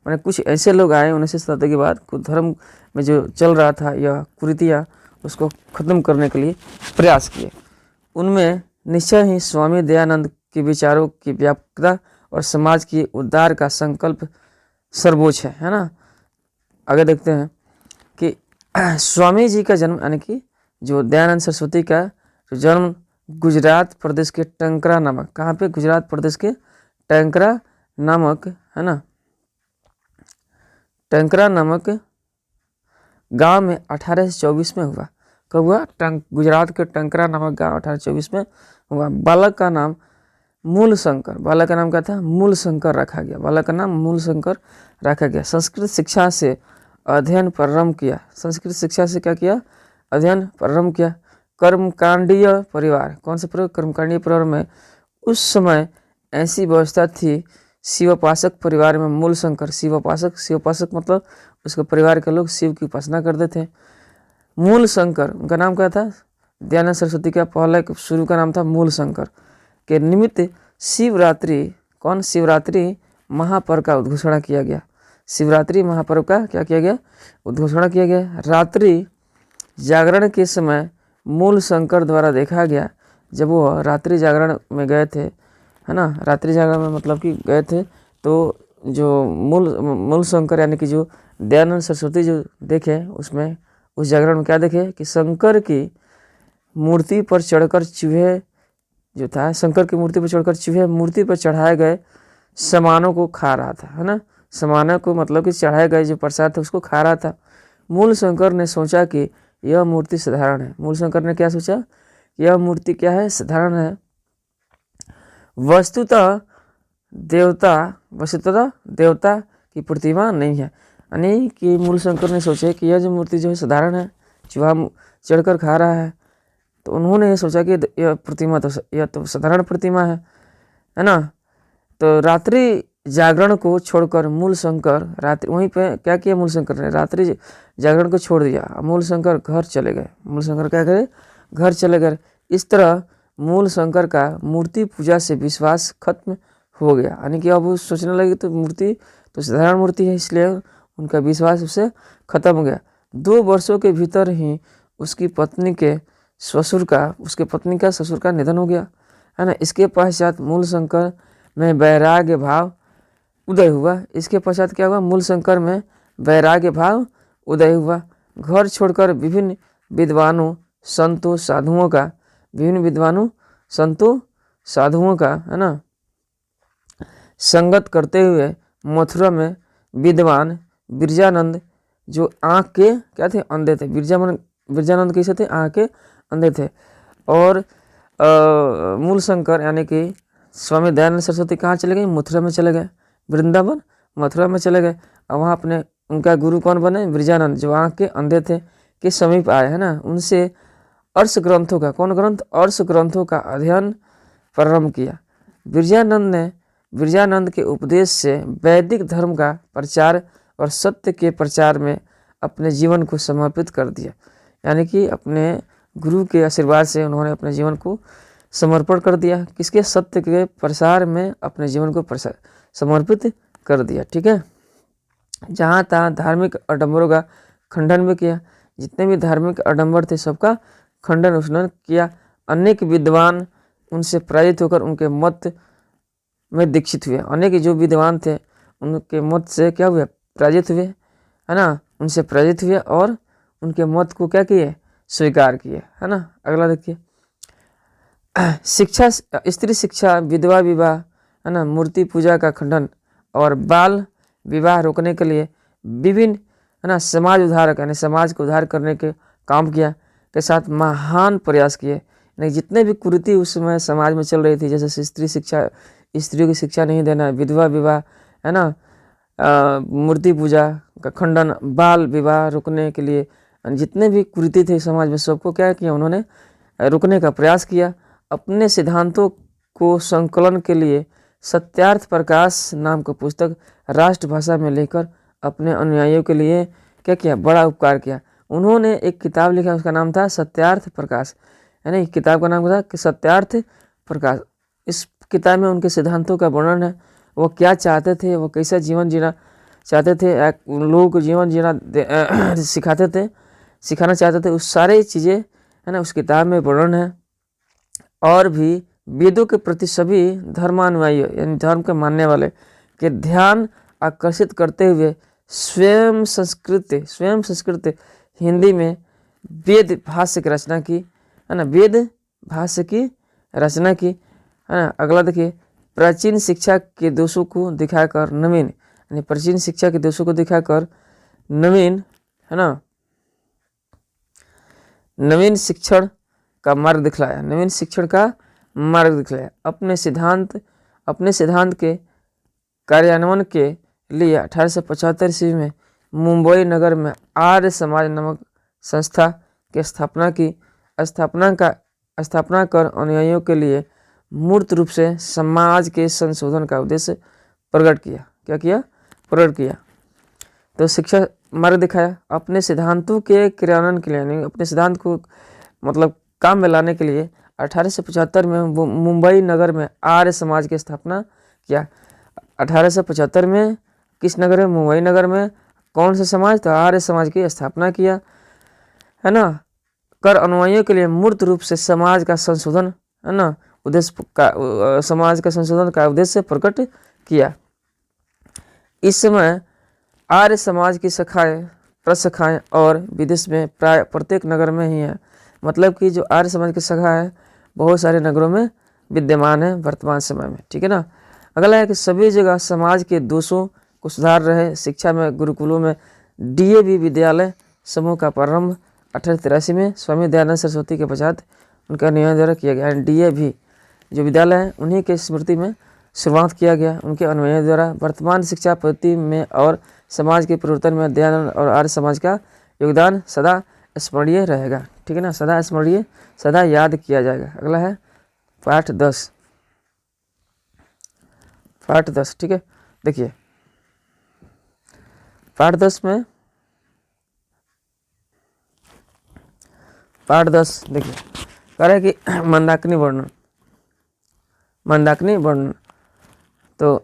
मैंने कुछ ऐसे लोग आए 19वीं शताब्दी के बाद, कुछ धर्म में जो चल रहा था या कुरीतियाँ, उसको ख़त्म करने के लिए प्रयास किए। उनमें निश्चय ही स्वामी दयानंद के विचारों की व्यापकता और समाज की उद्धार का संकल्प सर्वोच्च है ना। आगे देखते हैं कि स्वामी जी का जन्म, यानी कि जो दयानंद सरस्वती का जो जन्म गुजरात प्रदेश के टंकरा नामक, कहाँ पे? गुजरात प्रदेश के टंकरा नामक, है ना, टंकरा नामक गांव में 1824 में हुआ। कब हुआ? गुजरात के टंकरा नामक गांव 1824 में हुआ। बालक का नाम मूलशंकर, बालक का नाम क्या था? मूलशंकर रखा गया, बालक का नाम मूलशंकर रखा गया। संस्कृत शिक्षा से अध्ययन प्रारंभ किया, संस्कृत शिक्षा से क्या किया? अध्ययन प्रारंभ किया। कर्मकांडीय परिवार, कौन से परिवार? कर्मकांडीय परिवार में उस समय ऐसी व्यवस्था थी। शिवोपासक परिवार में मूलशंकर, शिवोपासक मतलब उसके परिवार के लोग शिव की उपासना करते थे। मूलशंकर, उनका नाम क्या था? दयानंद सरस्वती का पहला शुरू का नाम था मूलशंकर। के निमित्त शिवरात्रि, कौन? शिवरात्रि महापर्व का उद्घोषणा किया गया। शिवरात्रि महापर्व का क्या किया गया? उद्घोषणा किया गया। रात्रि जागरण के समय मूलशंकर द्वारा देखा गया, जब वो रात्रि जागरण में गए थे, है ना, रात्रि जागरण में मतलब कि गए थे, तो जो मूलशंकर यानी कि जो दयानंद सरस्वती जो देखे, उसमें उस जागरण में क्या देखे कि शंकर की मूर्ति पर चढ़कर चूहे जो था, शंकर की मूर्ति पर चढ़कर चूहे मूर्ति पर चढ़ाए गए सामानों को खा रहा था, है ना, सामानों को मतलब कि चढ़ाए गए जो प्रसाद था उसको खा रहा था। मूलशंकर ने सोचा कि यह मूर्ति साधारण है। मूलशंकर ने क्या सोचा? यह मूर्ति क्या है? साधारण है। वस्तुतः देवता की प्रतिमा नहीं है। यानी कि मूलशंकर ने सोचे कि यह जो मूर्ति जो है साधारण है, चूहा चढ़कर खा रहा है, तो उन्होंने ये सोचा कि यह प्रतिमा यह तो साधारण प्रतिमा है ना। तो रात्रि जागरण को छोड़कर मूलशंकर रात्रि वहीं पे क्या किया? मूलशंकर ने रात्रि जागरण को छोड़ दिया। मूलशंकर घर चले गए। मूलशंकर क्या करे? घर चले गए। इस तरह मूलशंकर का मूर्ति पूजा से विश्वास खत्म हो गया। यानी कि अब वो सोचने लगे तो मूर्ति तो साधारण मूर्ति है, इसलिए उनका विश्वास उससे खत्म हो गया। 2 वर्षों के भीतर ही उसकी पत्नी के ससुर का निधन हो गया, है ना। इसके पश्चात मूलशंकर में वैराग्य भाव उदय हुआ। इसके पश्चात क्या हुआ? मूलशंकर में वैराग्य भाव उदय हुआ। घर छोड़कर विभिन्न विद्वानों संतों साधुओं का है ना संगत करते हुए मथुरा में विद्वान बिरजानंद जो आँख के क्या थे, अंधे थे। बिरजानंद कैसे थे, आँख के अंधे थे। और मूल शंकर यानी कि स्वामी दयानंद सरस्वती कहाँ चले गए, मथुरा में चले गए, वृंदावन मथुरा में चले गए। और वहाँ अपने उनका गुरु कौन बने, बिरजानंद, जो आँख के अंधे थे, के समीप आए, है ना। उनसे अर्ष ग्रंथों का, कौन ग्रंथ, अर्ष ग्रंथों का अध्ययन प्रारंभ किया। बिरजानंद के उपदेश से वैदिक धर्म का प्रचार और सत्य के प्रचार में अपने जीवन को समर्पित कर दिया। यानी कि अपने गुरु के आशीर्वाद से उन्होंने अपने जीवन को समर्पण कर दिया, किसके, सत्य के प्रसार में अपने जीवन को समर्पित कर दिया। ठीक है, जहाँ तहाँ धार्मिक आडंबरों का खंडन भी किया। जितने भी धार्मिक आडंबर थे सबका खंडन उसने किया। अनेक विद्वान उनसे प्रेरित होकर उनके मत में दीक्षित हुए। अनेक जो विद्वान थे उनके मत से क्या हुए, प्रेरित हुए, है ना, उनसे प्रेरित हुए और उनके मत को क्या किए, स्वीकार किए, है ना। अगला देखिए, शिक्षा, स्त्री शिक्षा, विधवा विवाह, है ना, मूर्ति पूजा का खंडन और बाल विवाह रोकने के लिए विभिन्न, है ना, समाज उद्धारक यानी समाज को उद्धार करने के काम किया के साथ महान प्रयास किए। यानी जितने भी कुरीति उस समय समाज में चल रही थी, जैसे स्त्री शिक्षा, स्त्रियों की शिक्षा नहीं देना, विधवा विवाह, है ना, मूर्ति पूजा का खंडन, बाल विवाह रोकने के लिए जितने भी कुरीति थे समाज में, सबको क्या किया उन्होंने, रोकने का प्रयास किया। अपने सिद्धांतों को संकलन के लिए सत्यार्थ प्रकाश नाम का पुस्तक राष्ट्रभाषा में लेकर अपने अनुयायियों के लिए क्या किया, बड़ा उपकार किया। उन्होंने एक किताब लिखा, उसका नाम था सत्यार्थ प्रकाश, यानी किताब का नाम था कि सत्यार्थ प्रकाश। इस किताब में उनके सिद्धांतों का वर्णन है, वो क्या चाहते थे, वो कैसा जीवन जीना चाहते थे, लोगों को जीवन जीना सिखाते थे, सिखाना चाहते थे, उस सारी चीज़ें, है ना, उस किताब में वर्णन है। और भी वेदों के प्रति सभी धर्मानुयायी यानी धर्म के मानने वाले के ध्यान आकर्षित करते हुए स्वयं संस्कृत हिंदी में वेद भाष्य की रचना की, है ना, वेद भाष्य की रचना की, है ना। अगला देखिए, प्राचीन शिक्षा के दोषों को दिखाकर नवीन, यानी प्राचीन शिक्षा के दोषों को दिखाकर नवीन, है ना, नवीन शिक्षण का मार्ग दिखलाया, नवीन शिक्षण का मार्ग दिखलाया। अपने सिद्धांत के कार्यान्वयन के लिए 1875 ईस्वी में मुंबई नगर में आर्य समाज नामक संस्था की स्थापना कर अनुयायियों के लिए मूर्त रूप से समाज के संशोधन का उद्देश्य प्रकट किया। क्या किया, प्रकट किया। तो शिक्षा मार्ग दिखाया। अपने सिद्धांतों के क्रियान्वयन के लिए, यानी अपने सिद्धांत को मतलब काम में लाने के लिए 1875 में मुंबई नगर में आर्य समाज की स्थापना किया। 1875 में किस नगर में, मुंबई नगर में कौन सा समाज, तो आर्य समाज की स्थापना किया, है ना, कर अनुयायियों के लिए मूर्त रूप से समाज का संशोधन, है ना, समाज का संशोधन का उद्देश्य प्रकट किया। इस समय आर्य समाज की शाखाएं, प्रशाखाएं और विदेश में प्राय प्रत्येक नगर में ही है। मतलब कि जो आर्य समाज की शाखा है बहुत सारे नगरों में विद्यमान है वर्तमान समय में। ठीक है ना। अगला है कि सभी जगह समाज के दोषों को सुधार रहे। शिक्षा में गुरुकुलों में डीएवी विद्यालय समूह का प्रारंभ 1883 में स्वामी दयानंद सरस्वती के पश्चात उनका नियमन द्वारा किया गया। डीएवी जो विद्यालय है उन्हीं के स्मृति में शुरुआत किया गया, उनके अनुयायियों द्वारा। वर्तमान शिक्षा पद्धति में और समाज के परिवर्तन में दयानंद और आर्य समाज का योगदान सदा स्मरणीय रहेगा। ठीक है ना, सदा स्मरणीय, सदा याद किया जाएगा। अगला है पाठ 10। पाठ 10, ठीक है। देखिए पाठ 10 में, पाठ 10 देखिए कह रहा है कि मंदाकिनी वर्णन, मंदाकिनी वर्णन। तो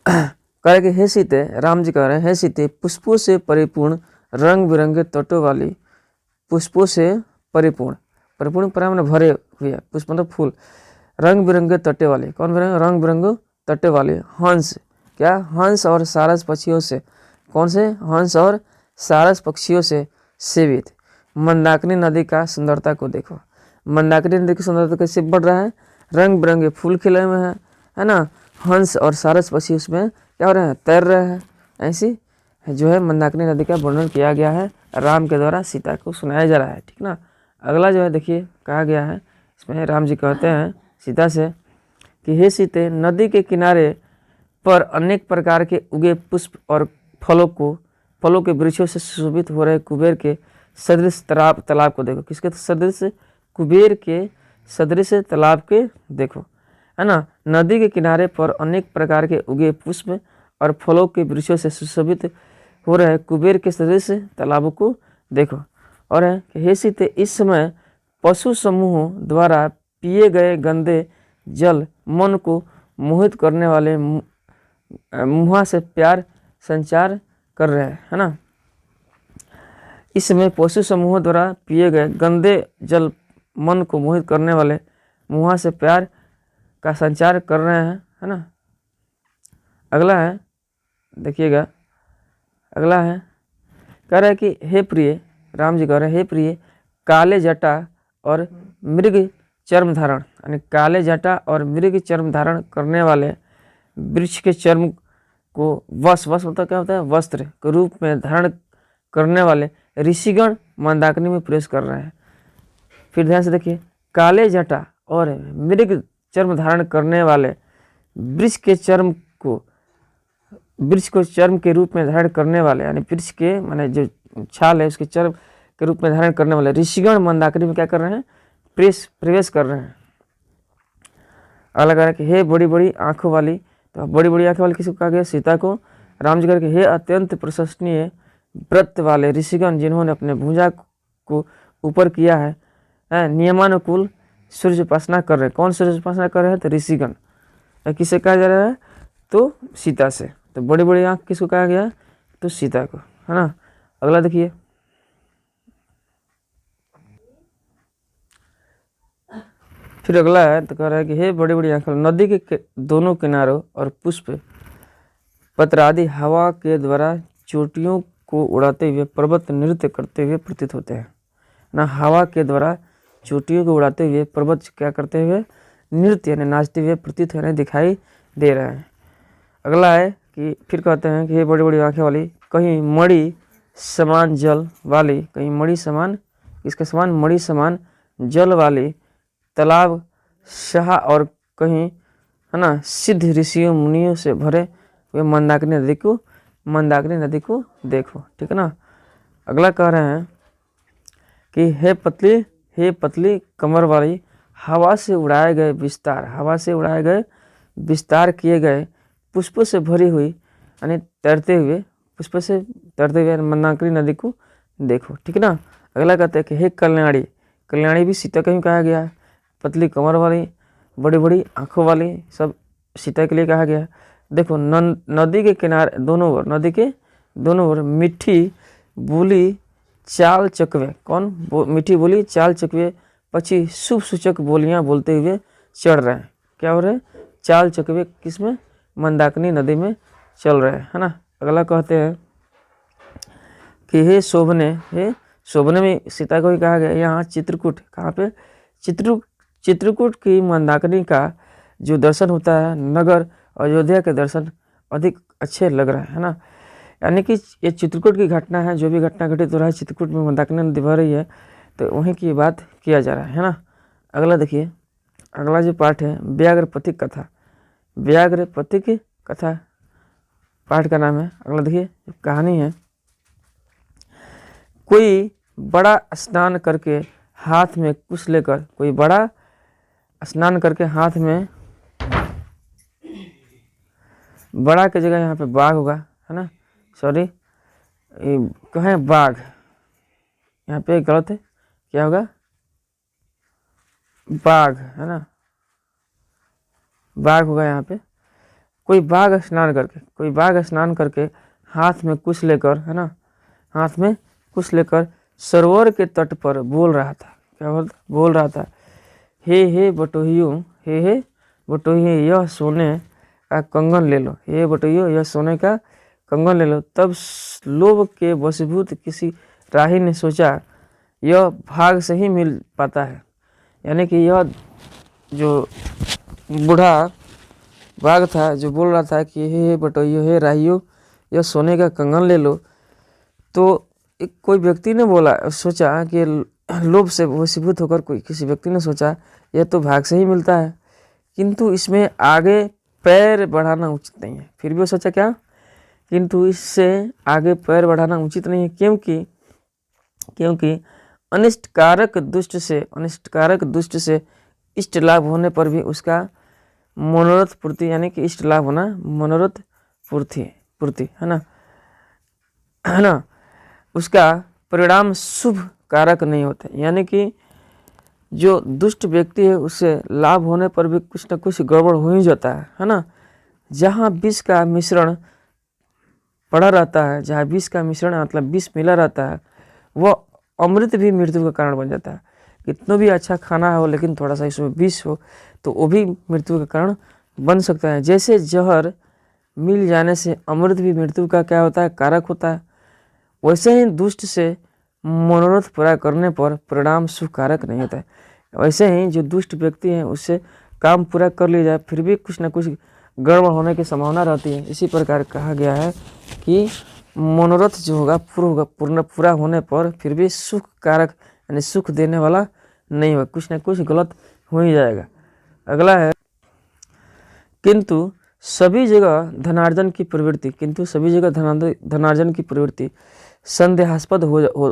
कह रहे कि हे सीते, राम जी कह रहे हैं, हे सीते, पुष्पों से परिपूर्ण रंग बिरंगे तटों वाली, पुष्पों से परिपूर्ण, परिपूर्ण प्राण भरे हुए, पुष्प मतलब फूल, रंग बिरंगे तटे वाले, कौन बने, रंग बिरंगे तटे वाले हंस, क्या, हंस और सारस पक्षियों से, कौन से, हंस और सारस पक्षियों से सेवित मंदाकिनी नदी का सुंदरता को देखो। मंदाकिनी नदी की सुंदरता कैसे बढ़ रहा है, रंग बिरंगे फूल खिले हुए हैं, है ना। हंस और सारस पक्षी उसमें क्या हो रहे हैं, तैर रहे हैं। ऐसी जो है मंदाकिनी नदी का वर्णन किया गया है, राम के द्वारा सीता को सुनाया जा रहा है, ठीक ना। अगला जो है देखिए कहा गया है, इसमें राम जी कहते हैं सीता से कि हे सीते, नदी के किनारे पर अनेक प्रकार के उगे पुष्प और फलों के वृक्षों से सुशोभित हो रहे कुबेर के सदृश तालाब को देखो। किसके सदृश? कुबेर के सदृश तालाब के देखो, है ना। नदी के किनारे पर अनेक प्रकार के उगे पुष्प और फलों के वृक्षों से सुशोभित हो रहे कुबेर के सदृश तालाबों को देखो। और है कि हे सीते, इस समय पशु समूहों द्वारा पिए गए गंदे जल मन को मोहित करने वाले मुहा से प्यार संचार कर रहे हैं, है ना। इस समय पशु समूहों द्वारा पिए गए गंदे जल मन को मोहित करने वाले मुहा से प्यार का संचार कर रहे हैं, है ना। अगला है देखिएगा, अगला है कह रहा है कि हे प्रिय, राम जी कह रहे हैं हे प्रिय, काले जटा और मृग चर्म धारण, यानी काले जटा और मृग चर्म धारण करने वाले वृक्ष के चर्म को वस मतलब क्या होता है, वस्त्र के रूप में धारण करने वाले ऋषिगण मंदाकिनी में प्रवेश कर रहे हैं। फिर ध्यान से देखिए, काले जटा और मृग चर्म धारण करने वाले वृक्ष को चर्म के रूप में धारण करने वाले, यानी वृक्ष के माने जो छाल है उसके चर्म के रूप में धारण करने वाले ऋषिगण मंदाकिनी में क्या कर रहे हैं, प्रवेश कर रहे हैं। अगला कह रहा है कि हे बड़ी बड़ी आंखों वाली, तो बड़ी बड़ी आंखों वाली किसको कहा गया, सीता को। राम जी करके हे अत्यंत प्रशंसनीय व्रत वाले ऋषिगण, जिन्होंने अपने भुजा को ऊपर किया है, नियमानुकूल सूर्य उपासना कर रहे हैं। कौन सूर्य उपासना कर रहे हैं, तो ऋषिगण। किसे कहा जा रहा है, तो सीता से। तो बड़ी बड़ी आंख किसको कहा गया, तो सीता को, है ना। अगला देखिए, फिर अगला है तो कह रहा है कि हे बड़ी बड़ी आंखें, नदी के दोनों किनारों और पुष्प पत्रादि हवा के द्वारा चोटियों को उड़ाते हुए पर्वत नृत्य करते हुए प्रतीत होते हैं ना। हवा के द्वारा चोटियों को उड़ाते हुए पर्वत क्या करते हुए, नृत्य यानी नाचते हुए प्रतीत होने दिखाई दे रहे हैं। अगला है कि फिर कहते हैं कि हे बड़ी बड़ी आंखें वाली, कहीं मणि समान जल वाली, कहीं मणि समान, इसके समान मणि समान जल वाली तालाब शाह, और कहीं, है ना, सिद्ध ऋषियों मुनियों से भरे हुए मंदाकिनी नदी को देखो, ठीक है ना। अगला कह रहे हैं कि हे पतली कमर वाली, हवा से उड़ाए गए विस्तार किए गए पुष्पों से भरी हुई, यानी पुष्पों से तैरते हुए मंदाकिनी नदी को देखो, ठीक है ना। अगला कहते हैं कि हे कल्याणी भी सीता को ही कहा गया है। पतली कमर वाली, बड़ी बड़ी आंखों वाली, सब सीता के लिए कहा गया है। देखो नदी के किनारे नदी के दोनों ओर मीठी बोली चाल चकवे, मीठी बोली चाल चकवे पक्षी शुभ सूचक बोलियां बोलते हुए चढ़ रहे हैं। क्या हो रहे हैं, चाल चकवे किसमें, मंदाकिनी नदी में चल रहे हैं, है ना। अगला कहते हैं कि हे शोभने में सीता को ही कहा गया। यहाँ चित्रकूट, कहाँ पे, चित्रकूट की मंदाकिनी का जो दर्शन होता है, नगर अयोध्या के दर्शन अधिक अच्छे लग रहे हैं, ना। यानी कि ये चित्रकूट की घटना है, जो भी घटना घटित हो रहा है चित्रकूट में मंदाकिनी नदी बह रही है, तो वहीं की बात किया जा रहा है ना। अगला देखिए, अगला जो पाठ है व्याघ्रपथिक कथा पाठ का नाम है। अगला देखिए कहानी है, कोई बड़ा स्नान करके हाथ में कुछ लेकर, कोई बड़ा स्नान करके हाथ में, बड़ा की जगह यहाँ पे बाघ होगा, है ना, सॉरी कहें बाघ, यहाँ पे गलत है, क्या होगा, बाघ, है ना, बाघ होगा यहाँ पे। कोई बाघ स्नान करके हाथ में कुछ लेकर, है ना, हाथ में कुछ लेकर सरोवर के तट पर बोल रहा था। क्या बोल रहा था, हे बटोहियों, हे बटोहियों, यह सोने का कंगन ले लो, हे बटोहियों, यह सोने का कंगन ले लो। तब लोभ के वशीभूत किसी राही ने सोचा, यह भाग से ही मिल पाता है, यानी कि यह जो बूढ़ा बाघ था जो बोल रहा था कि हे बटोइयो, हे राहियो, यह सोने का कंगन ले लो, तो एक कोई व्यक्ति ने बोला, सोचा कि लोभ से वशीभूत होकर कोई किसी व्यक्ति ने सोचा यह तो भाग से ही मिलता है, किंतु इसमें आगे पैर बढ़ाना उचित नहीं है। फिर भी वो सोचा क्या, किंतु इससे आगे पैर बढ़ाना उचित नहीं है, क्योंकि अनिष्टकारक दुष्ट से इष्ट लाभ होने पर भी उसका मनोरथ पूर्ति, यानी कि इष्ट लाभ होना मनोरथ पूर्ति है ना, उसका परिणाम शुभ कारक नहीं होता। यानी कि जो दुष्ट व्यक्ति है उससे लाभ होने पर भी कुछ न कुछ गड़बड़ हो ही जाता है ना। जहाँ विष का मिश्रण पड़ा रहता है, जहाँ विष का मिश्रण मतलब विष मिला रहता है, वह अमृत भी मृत्यु का कारण बन जाता है। कितना भी अच्छा खाना हो लेकिन थोड़ा सा इसमें विष हो तो वो भी मृत्यु का कारण बन सकता है। जैसे जहर मिल जाने से अमृत भी मृत्यु का क्या होता है, कारक होता है, वैसे ही दुष्ट से मनोरथ पूरा करने पर परिणाम शुभ कारक नहीं होता है। वैसे ही जो दुष्ट व्यक्ति हैं उससे काम पूरा कर लिया जाए फिर भी कुछ न कुछ गड़बड़ होने की संभावना रहती है। इसी प्रकार कहा गया है कि मनोरथ जो होगा पूरा होने पर फिर भी सुख कारक यानी सुख देने वाला नहीं होगा, कुछ न कुछ गलत हो ही जाएगा। अगला है किंतु सभी जगह धनार्जन की प्रवृत्ति संदेहास्पद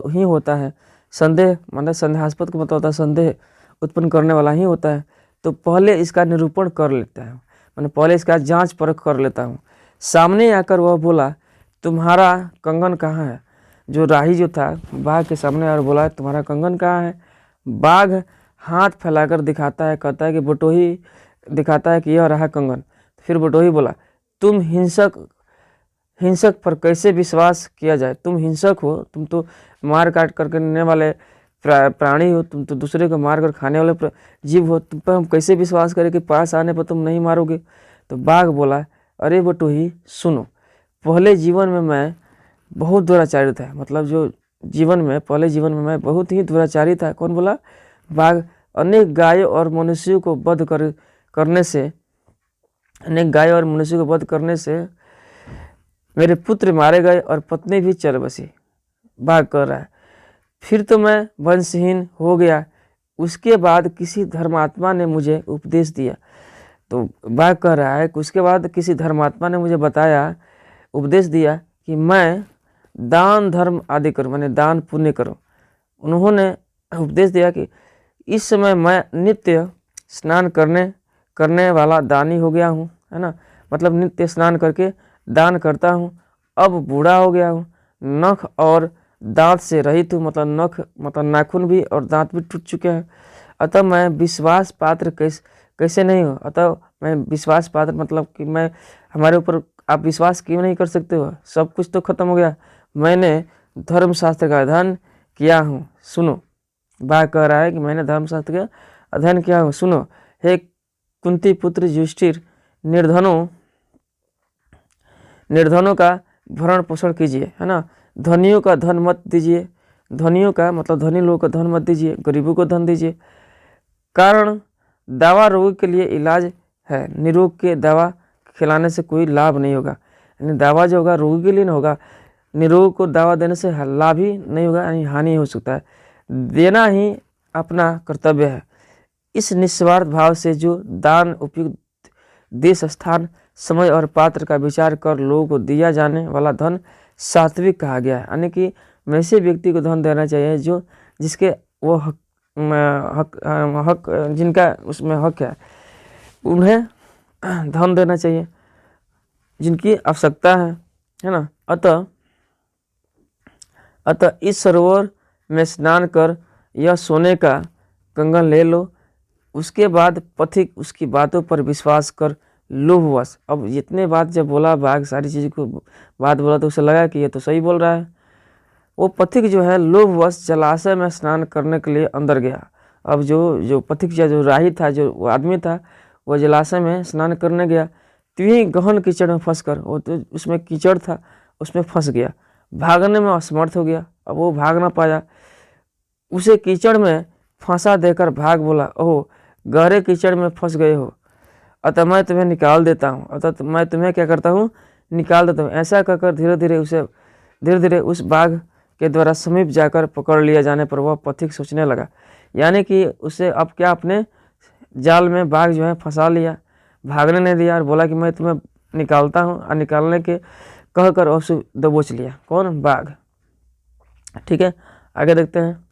ही होता है। संदेह मतलब संदेहास्पद का मतलब होता है संदेह उत्पन्न करने वाला ही होता है। तो पहले इसका निरूपण कर लेता है, मैंने पहले इसका जांच परख कर लेता हूँ। सामने आकर वह बोला तुम्हारा कंगन कहाँ है। जो राही जो था बाघ के सामने और बोला तुम्हारा कंगन कहाँ है। बाघ हाथ फैलाकर दिखाता है, कहता है कि बटोही, दिखाता है कि यह रहा कंगन। फिर बटोही बोला तुम हिंसक पर कैसे विश्वास किया जाए, तुम हिंसक हो, तुम तो मार काट करने वाले प्राणी हो, तुम तो दूसरे को मार कर खाने वाले जीव हो, तुम पर हम कैसे विश्वास करें कि पास आने पर तुम नहीं मारोगे। तो बाघ बोला अरे बटोही सुनो, पहले जीवन में मैं बहुत दुराचारी था, मतलब जो पहले जीवन में मैं बहुत ही दुराचारी था। कौन बोला, बाघ। अनेक गायों और मनुष्यों को वध करने से मेरे पुत्र मारे गए और पत्नी भी चल बसी। बाघ कह रहा है फिर तो मैं वंशहीन हो गया। उसके बाद किसी धर्मात्मा ने मुझे उपदेश दिया। तो बाघ कह रहा है कि उसके बाद किसी धर्मात्मा ने मुझे उपदेश दिया कि मैं दान धर्म आदि करूं, मैंने दान पुण्य करूं। उन्होंने उपदेश दिया कि इस समय मैं नित्य स्नान करने वाला दानी हो गया हूँ, है ना, मतलब नित्य स्नान करके दान करता हूँ। अब बूढ़ा हो गया हूँ, नख और दांत से रहित हूँ, मतलब नाखून भी और दांत भी टूट चुके हैं। अतः मैं विश्वास पात्र कैसे नहीं हो। अतः मैं विश्वास पात्र मतलब कि मैं, हमारे ऊपर आप विश्वास क्यों नहीं कर सकते हो, सब कुछ तो खत्म हो गया। मैंने धर्मशास्त्र का अध्ययन किया हूँ, सुनो। बाघ कह रहा है कि मैंने धर्मशास्त्र का अध्ययन किया हूँ, सुनो। हे कुंती पुत्र युधिष्ठिर, निर्धनों का भरण पोषण कीजिए, है ना। धनियों का धन मत दीजिए, धनियों का मतलब धनी लोगों का धन मत दीजिए, गरीबों को धन दीजिए। कारण दवा रोग के लिए इलाज है, निरोग के दवा खिलाने से कोई लाभ नहीं होगा। यानी दवा जो होगा रोगी के लिए नहीं होगा, निरोग को दवा देने से लाभ ही नहीं होगा, यानी हानि हो सकता है। देना ही अपना कर्तव्य है। इस निस्वार्थ भाव से जो दान उपयुक्त देश, स्थान, समय और पात्र का विचार कर लोगों को दिया जाने वाला धन सात्विक कहा गया है। यानी कि वैसे व्यक्ति को धन देना चाहिए जो जिसके वो हक जिनका उसमें हक है, उन्हें धन देना चाहिए, जिनकी आवश्यकता है ना। अतः इस सरोवर में स्नान कर यह सोने का कंगन ले लो। उसके बाद पथिक उसकी बातों पर विश्वास कर लोभवश, अब जितने बात जब बोला बाघ, सारी चीज़ को बात बोला तो उसे लगा कि ये तो सही बोल रहा है। वो पथिक जो है लोभवश जलाशय में स्नान करने के लिए अंदर गया। अब जो पथिक जो राही था, जो वो आदमी था, वो जलाशय में स्नान करने गया। त्यों गहन कीचड़ में फंस कर, वो तो उसमें कीचड़ था, उसमें फंस गया, भागने में असमर्थ हो गया। अब वो भाग ना पाया, उसे कीचड़ में फंसा देकर भाग बोला ओह गहरे कीचड़ में फंस गए हो, अतः मैं तुम्हें निकाल देता हूँ, अतः मैं तुम्हें क्या करता हूँ, निकाल देता हूँ। ऐसा कहकर धीरे धीरे उस बाघ के द्वारा समीप जाकर पकड़ लिया जाने पर वह पथिक सोचने लगा, यानी कि उसे अब क्या अपने जाल में बाघ जो है फंसा लिया, भागने नहीं दिया और बोला कि मैं तुम्हें निकालता हूँ, और निकालने के कहकर उसे दबोच लिया। कौन? बाघ। ठीक है, आगे देखते हैं।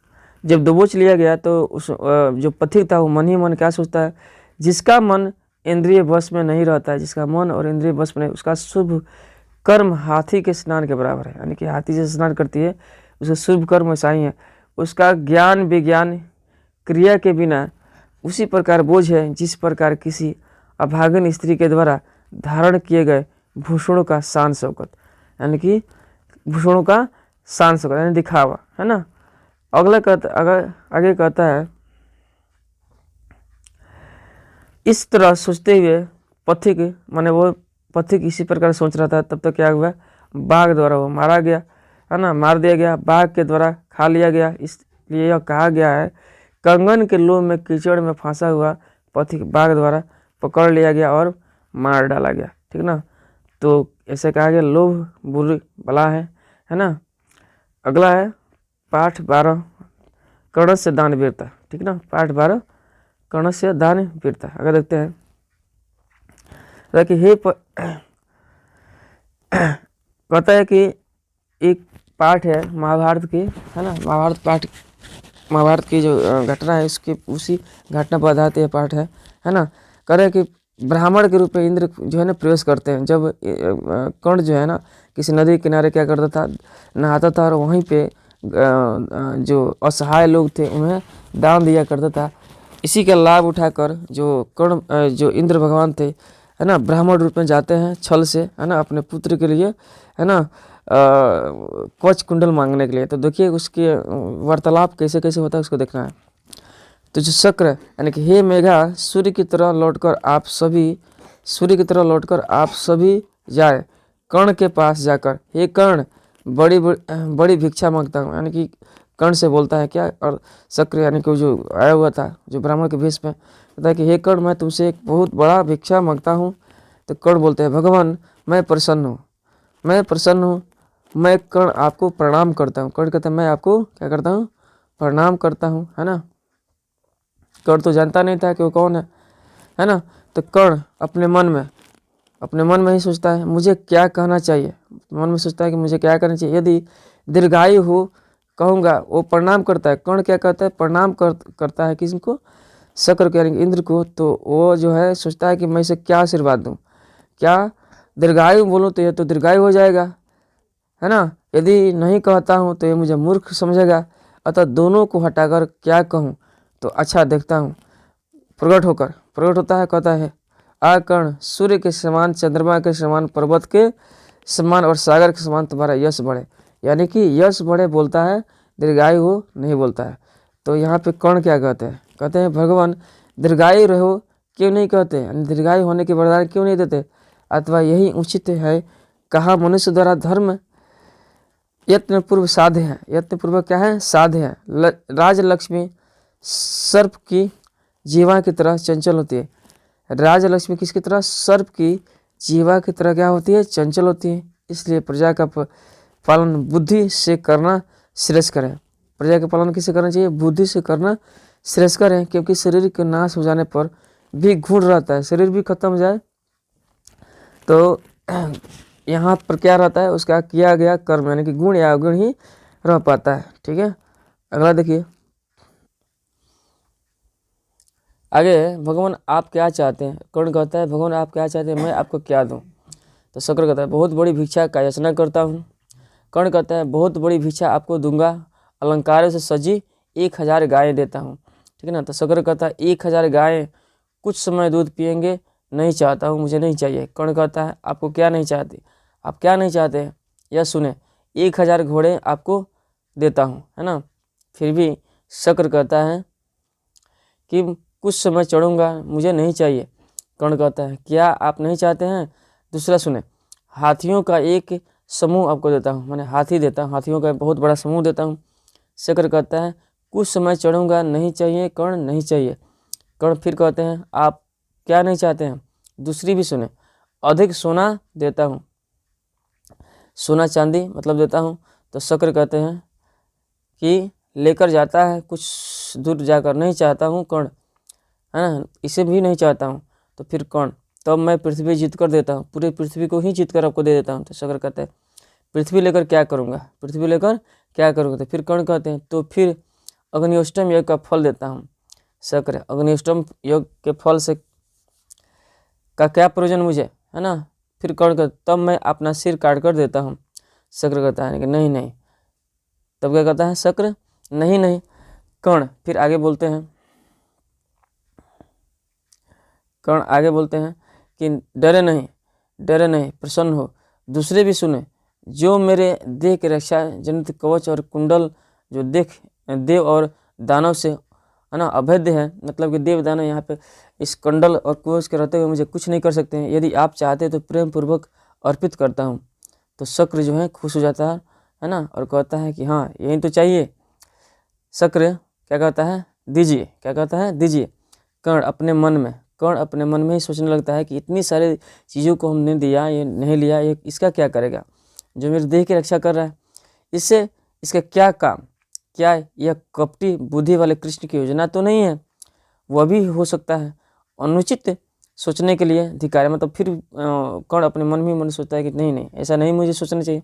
जब दबोच लिया गया तो उस जो पथिक था वो मन ही मन क्या सोचता है, जिसका मन इंद्रिय वश में नहीं रहता है, जिसका मन और इंद्रिय वश में नहीं, उसका शुभ कर्म हाथी के स्नान के बराबर है। यानी कि हाथी जैसे स्नान करती है उसका शुभ कर्म ऐसा ही है। उसका ज्ञान विज्ञान क्रिया के बिना उसी प्रकार बोझ है जिस प्रकार किसी अभागन स्त्री के द्वारा धारण किए गए भूषणों का शान शौकत, यानी कि भूषणों का शान शौकत यानी दिखावा, है ना। आगे कहता है, इस तरह सोचते हुए पथिक, माने वो पथिक इसी प्रकार सोच रहा था, तब तक क्या हुआ, बाघ द्वारा वो मारा गया, है ना, मार दिया गया, बाघ के द्वारा खा लिया गया। इसलिए यह कहा गया है, कंगन के लोभ में कीचड़ में फंसा हुआ पथिक बाघ द्वारा पकड़ लिया गया और मार डाला गया। ठीक ना, तो ऐसे कहा गया लोभ बुरी बला है ना। अगला है पाठ 12, कर्ण से दान वीरता। ठीक ना, पाठ 12 कर्ण से दान वीरता। अगर देखते हैं कि कहता है कि एक पाठ है महाभारत की, है ना, महाभारत की जो घटना है उसकी उसी घटना पर आधारित यह पाठ है ना। कह रहे कि ब्राह्मण के रूप में इंद्र जो है ना प्रवेश करते हैं। जब कर्ण जो है ना किसी नदी के किनारे क्या करता था, नहाता था और वहीं पे जो असहाय लोग थे उन्हें दान दिया करता था। इसी का लाभ उठाकर जो कर्ण जो इंद्र भगवान थे, है ना, ब्राह्मण रूप में जाते हैं छल से, है ना, अपने पुत्र के लिए, है ना, कवच कुंडल मांगने के लिए। तो देखिए उसके वार्तालाप कैसे कैसे होता है उसको देखना है। तो जो शक्र यानी कि हे मेघा सूर्य की तरह लौटकर आप सभी जाए कर्ण के पास जाकर, हे कर्ण बड़ी भिक्षा मांगता हूँ। यानी कि कर्ण से बोलता है क्या, और शक्र यानी कि जो आया हुआ था जो ब्राह्मण के भेष में, कहता है कि हे कर्ण मैं तुमसे एक बहुत बड़ा भिक्षा मांगता हूँ। तो कर्ण बोलते हैं भगवान मैं प्रसन्न हूँ, मैं कर्ण आपको प्रणाम करता हूँ। कर्ण कहता है मैं आपको क्या करता हूँ, प्रणाम करता हूँ, है ना। कर्ण तो जानता नहीं था कि वो कौन है ना। तो कर्ण अपने मन में ही सोचता है मुझे क्या कहना चाहिए, मन में सोचता है कि मुझे क्या करना चाहिए। यदि दीर्घायु हो कहूँगा, वो प्रणाम करता है। कर्ण क्या कहता है, प्रणाम करता है किसको, शक्र को यानी इंद्र को। तो वो जो है सोचता है कि मैं इसे क्या आशीर्वाद दूँ, क्या दीर्घायु बोलूँ तो ये तो दीर्घायु हो जाएगा, है ना। यदि नहीं कहता हूँ तो ये मुझे मूर्ख समझेगा, अतः दोनों को हटाकर क्या कहूँ तो अच्छा देखता हूँ। प्रकट होता है, कहता है आ कर्ण सूर्य के समान, चंद्रमा के समान, पर्वत के समान और सागर के समान तुम्हारा यश बढ़े। यानी कि यश बढ़े बोलता है, दीर्घायु हो नहीं बोलता है। तो यहाँ पे कर्ण क्या कहते हैं भगवान दीर्घायु रहो क्यों नहीं कहते, दीर्घायु होने के वरदान क्यों नहीं देते, अथवा यही उचित है कहा मनुष्य द्वारा धर्म यत्न पूर्व साध्य है। यत्न पूर्वक क्या है, साध्य है। राजलक्ष्मी सर्प की जीवा की तरह चंचल होती है। राजलक्ष्मी किसकी तरह, सर्प की जीवा की तरह क्या होती है, चंचल होती है। इसलिए प्रजा का पालन बुद्धि से करना श्रेष्ठ करें। प्रजा का पालन किससे करना चाहिए, बुद्धि से करना श्रेष्ठ करें, क्योंकि शरीर के नाश हो जाने पर भी गुण रहता है। शरीर भी खत्म हो जाए तो यहाँ पर क्या रहता है, उसका किया गया कर्म यानी कि गुण या अवगुण ही रह पाता है। ठीक है, अगला देखिए आगे, भगवान आप क्या चाहते हैं। कर्ण कहता है भगवान आप क्या चाहते हैं, मैं आपको क्या दूं। तो शक्र कहता है बहुत बड़ी भिक्षा का याचना करता हूँ। कर्ण कहता है बहुत बड़ी भिक्षा आपको दूंगा, अलंकारों से सजी 1000 गायें देता हूँ। ठीक है ना। तो शक्र कहता है 1000 गायें कुछ समय दूध पियेंगे, नहीं चाहता हूँ, मुझे नहीं चाहिए। कर्ण कहता है आपको क्या नहीं चाहते, आप क्या नहीं चाहते हैं, यह सुने 1000 घोड़े आपको देता हूँ, है ना। फिर भी शक्र कहता है कि कुछ समय चढ़ूंगा, मुझे नहीं चाहिए। कर्ण कहता है क्या आप नहीं चाहते हैं। दूसरा सुने, हाथियों का एक समूह आपको देता हूँ, मैंने हाथी देता हूँ, हाथियों का बहुत बड़ा समूह देता हूँ। शक्र कहता है कुछ समय चढ़ूंगा, नहीं चाहिए कर्ण, नहीं चाहिए। कर्ण फिर कहते हैं आप क्या नहीं चाहते हैं, दूसरी भी सुने, अधिक सोना देता हूँ, सोना चांदी मतलब देता हूँ। तो शक्र कहते हैं कि लेकर जाता है, कुछ दूर जाकर नहीं चाहता हूँ कर्ण, है ना, इसे भी नहीं चाहता हूँ। तो फिर कर्ण तब मैं पृथ्वी जीत कर देता हूँ, पूरे पृथ्वी को ही जीत कर आपको दे देता हूँ। तो शक्र कहते हैं पृथ्वी लेकर क्या करूँगा, पृथ्वी लेकर क्या करूँगा। तो फिर कर्ण कहते हैं तो फिर अग्निष्टम यज्ञ का फल देता हूँ। शक्र अग्निष्टम यज्ञ के फल से का क्या प्रयोजन मुझे, है ना। फिर कर्ण कहते तब मैं अपना सिर काट कर देता हूँ। शक्र कहता है कि नहीं नहीं। तब क्या कहता है शक्र, नहीं नहीं। कर्ण फिर आगे बोलते हैं, कर्ण आगे बोलते हैं कि डरे नहीं, डरे नहीं, प्रसन्न हो, दूसरे भी सुने, जो मेरे देह की रक्षा जनित कवच और कुंडल जो देव और दानव से, है ना, अभेद्य है, मतलब कि देव दानव यहाँ पे इस कुंडल और कवच के रहते हुए मुझे कुछ नहीं कर सकते हैं, यदि आप चाहते तो प्रेम पूर्वक अर्पित करता हूँ। तो शक्र जो है खुश हो जाता है ना, और कहता है कि हाँ यही तो चाहिए। शक्र क्या कहता है, दीजिए, क्या कहता है, दीजिए। कर्ण अपने मन में ही सोचने लगता है कि इतनी सारी चीज़ों को हमने दिया, ये नहीं लिया, ये इसका क्या करेगा, जो मेरे देह की रक्षा कर रहा है, इससे इसका क्या काम, क्या यह कपटी बुद्धि वाले कृष्ण की योजना तो नहीं है। वह भी हो सकता है अनुचित सोचने के लिए धिक्कार। मतलब फिर कर्ण अपने मन में सोचता है कि नहीं नहीं, ऐसा नहीं मुझे सोचना चाहिए,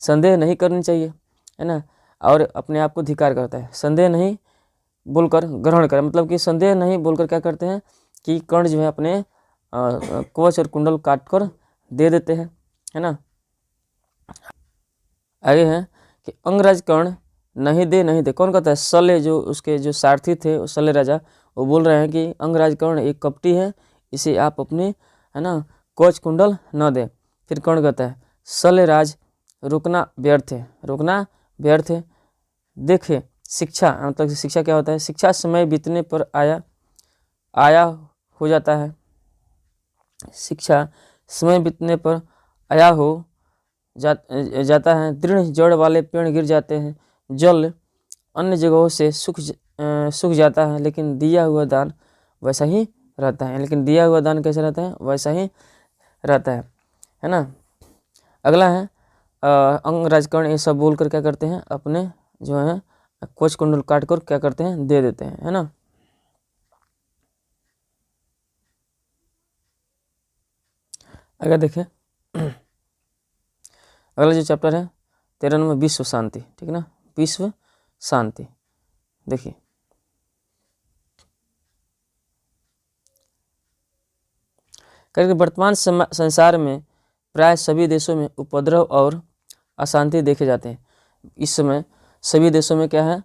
संदेह नहीं करनी चाहिए, है ना, और अपने आप को धिक्कार करता है। संदेह नहीं बोलकर ग्रहण करें, मतलब कि संदेह नहीं बोलकर क्या करते हैं कि कर्ण जो है अपने कवच और कुंडल काट कर दे देते हैं, है ना। आगे है कि अंगराज कर्ण नहीं दे। कौन कहता है, शल्य जो उसके जो सारथी थे शल्य राजा, वो बोल रहे हैं कि अंगराज कर्ण एक कपटी है, इसे आप अपने, है ना, कवच कुंडल न दे। फिर कर्ण कहता है शल्य राज रुकना व्यर्थ है, रुकना व्यर्थ है। देखे शिक्षा, मतलब शिक्षा क्या होता है, शिक्षा समय बीतने पर आया हो जाता है, शिक्षा समय बीतने पर आया हो जाता है। दृढ़ जड़ वाले पेड़ गिर जाते हैं, जल अन्य जगहों से सूख जाता है, लेकिन दिया हुआ दान वैसा ही रहता है। लेकिन दिया हुआ दान कैसा रहता है, वैसा ही रहता है ना। अगला है अंगराज कर्ण ये सब बोलकर क्या करते हैं, अपने जो है कवच कुंडल काट कर क्या करते हैं, दे देते हैं, है ना। अगर देखें अगला जो चैप्टर है 13 में विश्व शांति, ठीक है ना, विश्व शांति। देखिए करके वर्तमान संसार में प्राय सभी देशों में उपद्रव और अशांति देखे जाते हैं। इस समय सभी देशों में क्या है,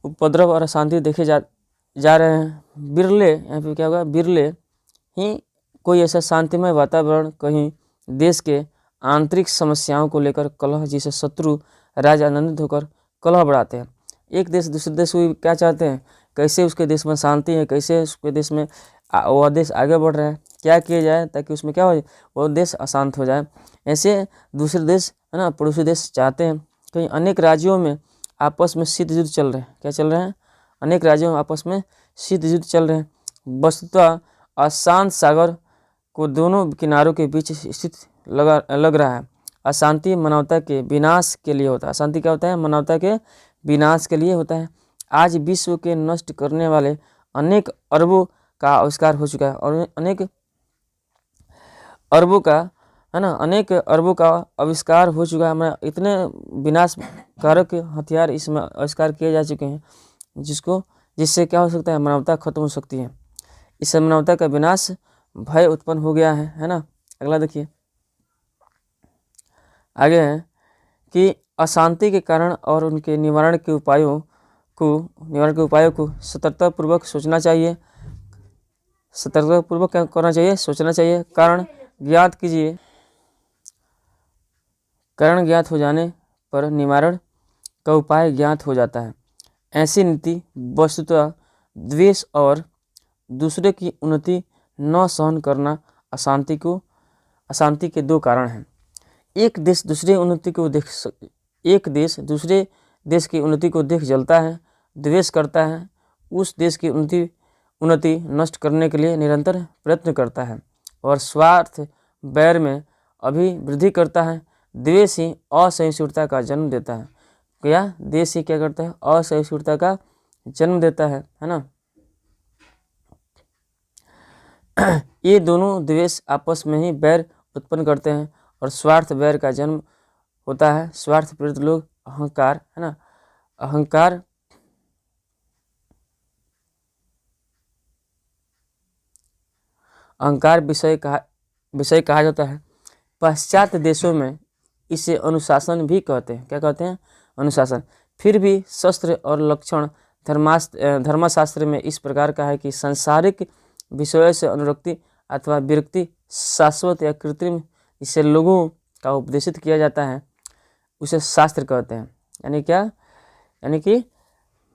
उपद्रव और अशांति देखे जा रहे हैं। बिरले, यहाँ पे क्या होगा, बिरले ही कोई ऐसा शांतिमय वातावरण कहीं देश के आंतरिक समस्याओं को लेकर कलह, जिसे शत्रु राज्य आनंदित होकर कलह बढ़ाते हैं। एक देश दूसरे देश को क्या चाहते हैं, कैसे उसके देश में शांति है, कैसे उसके देश में वह देश आगे बढ़ रहा है, क्या किया जाए ताकि उसमें क्या हो जाए, वो देश अशांत हो जाए। ऐसे दूसरे देश, है ना, पड़ोसी देश चाहते हैं। कहीं अनेक राज्यों में आपस में शीत युद्ध चल रहे हैं, क्या चल रहे हैं, अनेक राज्यों में आपस में शीत युद्ध चल रहे हैं। वस्तुतः अशांत सागर को दोनों किनारों के बीच स्थित लग रहा है। अशांति मानवता के विनाश के लिए होता है। अशांति क्या होता है, मानवता के विनाश के लिए होता है। आज विश्व के नष्ट करने वाले अनेक अरबों का आविष्कार हो चुका है, और अनेक अरबों का, है ना, अनेक अरबों का आविष्कार हो चुका है। हमारे इतने विनाशकारक हथियार इसमें आविष्कार किए जा चुके हैं, जिससे क्या हो सकता है, मानवता खत्म हो सकती है। इससे मानवता का विनाश भय उत्पन्न हो गया है ना। अगला देखिए, आगे है कि अशांति के कारण और उनके निवारण के उपायों को सतर्कतापूर्वक सोचना चाहिए। सतर्कतापूर्वक क्या करना चाहिए, सोचना चाहिए। कारण ज्ञात कीजिए, कारण ज्ञात हो जाने पर निवारण का उपाय ज्ञात हो जाता है। ऐसी नीति वस्तुतः द्वेष और दूसरे की उन्नति न सहन करना अशांति के दो कारण हैं। एक देश दूसरे देश की उन्नति को देख जलता है, द्वेष करता है, उस देश की उन्नति नष्ट करने के लिए निरंतर प्रयत्न करता है और स्वार्थ बैर में अभिवृद्धि करता है। द्वेष ही असहिष्णुता का जन्म देता है। क्या द्वेष ही क्या करता है? असहिष्णुता का जन्म देता है ना। ये दोनों द्वेष आपस में ही बैर उत्पन्न करते हैं और स्वार्थ बैर का जन्म होता है। स्वार्थ प्रेरित लोग अहंकार, है ना, अहंकार विषय कहा जाता है। पाश्चात्य देशों में इसे अनुशासन भी कहते हैं। क्या कहते हैं? अनुशासन। फिर भी शस्त्र और लक्षण धर्मशास्त्र में इस प्रकार का है कि सांसारिक विषयों से अनुरक्ति अथवा विरक्ति शाश्वत या कृत्रिम जिससे लोगों का उपदेशित किया जाता है उसे शास्त्र कहते हैं। यानी क्या? यानी कि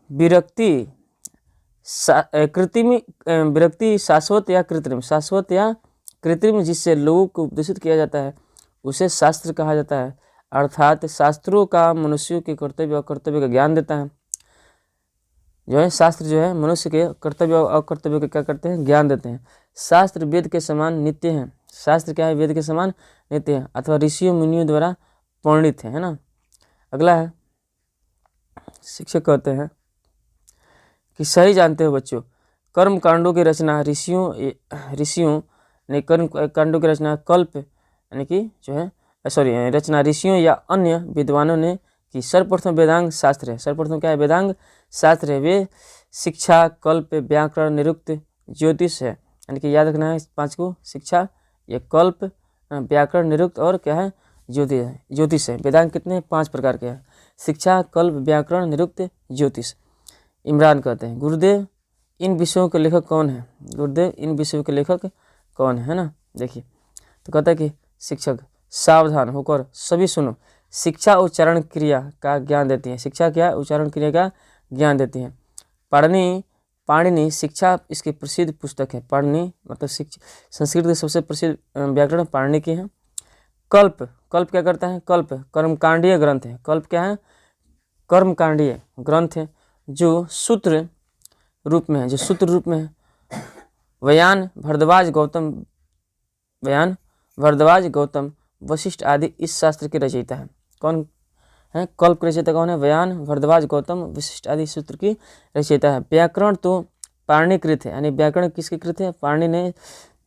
विरक्ति विरक्ति शाश्वत या कृत्रिम जिससे लोगों को उपदेशित किया जाता है उसे शास्त्र कहा जाता है। अर्थात शास्त्रों का मनुष्यों के कर्तव्य और अकर्तव्य का ज्ञान देता है। जो है शास्त्र जो है मनुष्य के कर्तव्य और अकर्तव्य का क्या करते हैं? ज्ञान देते हैं। शास्त्र वेद के समान नित्य हैं। शास्त्र क्या है? वेद के समान नित्य है अथवा ऋषियों मुनियों द्वारा वर्णित है ना। अगला है, शिक्षक कहते हैं कि सही जानते हो बच्चों, कर्म कांडों की रचना ऋषियों ने कर्म कांडों की रचना कल्प यानी कि जो है रचना ऋषियों या अन्य विद्वानों ने की। सर्वप्रथम वेदांग शास्त्र है। सर्वप्रथम क्या है? वेदांग शास्त्र है। वे शिक्षा, कल्प, व्याकरण, निरुक्त, ज्योतिष है। यानी कि याद रखना है इस 5 को। शिक्षा, ये कल्प, व्याकरण, निरुक्त और क्या है? ज्योतिष है। वेदांग कितने? 5 प्रकार के हैं। शिक्षा, कल्प, व्याकरण, निरुक्त, ज्योतिष। इमरान कहते हैं, गुरुदेव इन विषयों के लेखक कौन है? गुरुदेव इन विषयों के लेखक कौन है ना। देखिए तो कहता है कि शिक्षक, सावधान होकर सभी सुनो। शिक्षा उच्चारण क्रिया का ज्ञान देती है। शिक्षा क्या? उच्चारण क्रिया का ज्ञान देती है। पाणिनि शिक्षा इसकी प्रसिद्ध पुस्तक है। पाणिनि मतलब संस्कृत की सबसे प्रसिद्ध व्याकरण पाणिनि की है। कल्प क्या करता है? कल्प कर्मकांडीय ग्रंथ है। कल्प क्या है? कर्मकांडीय ग्रंथ है जो सूत्र रूप में है। व्यान भरद्वाज गौतम वशिष्ठ आदि इस शास्त्र के रचयिता है। कौन है? कल्प के रचयिता कौन है? व्यान भरद्वाज गौतम वशिष्ठ आदि सूत्र की रचयिता है। व्याकरण तो पाणिनिकृत है। यानी व्याकरण किसकी कृत है? पाणिनि ने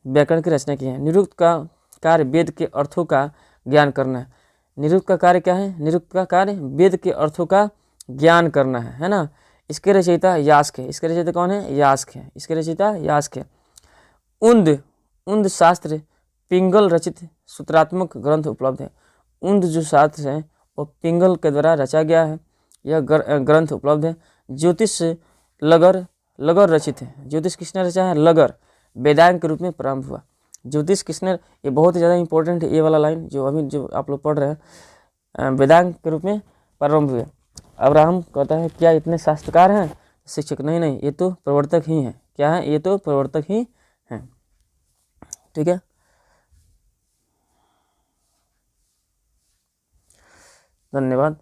व्याकरण की रचना की है। निरुक्त का कार्य वेद के अर्थों का ज्ञान करना है। निरुक्त का कार्य क्या है? निरुक्त का कार्य वेद के अर्थों का ज्ञान करना है ना। इसके रचयिता यास्क है। इसके रचयिता कौन है? यास्क है। इसके रचयिता यास्क है। उंद शास्त्र पिंगल रचित सूत्रात्मक ग्रंथ उपलब्ध है। उंद जो शास्त्र है वो पिंगल के द्वारा रचा गया है। यह ग्रंथ उपलब्ध है। ज्योतिष लगड़ रचित है। ज्योतिष किसने रचा है? लगड़ वेदांग के रूप में प्रारंभ हुआ। ज्योतिष किसने? ये बहुत ही ज़्यादा इंपॉर्टेंट है ये वाला लाइन जो आप लोग पढ़ रहे हैं। वेदांग के रूप में प्रारंभ हुए। अब्राहम कहता है क्या इतने शास्त्रकार हैं? शिक्षक, नहीं, ये तो प्रवर्तक ही हैं। क्या है? ये तो प्रवर्तक ही हैं। ठीक है, धन्यवाद।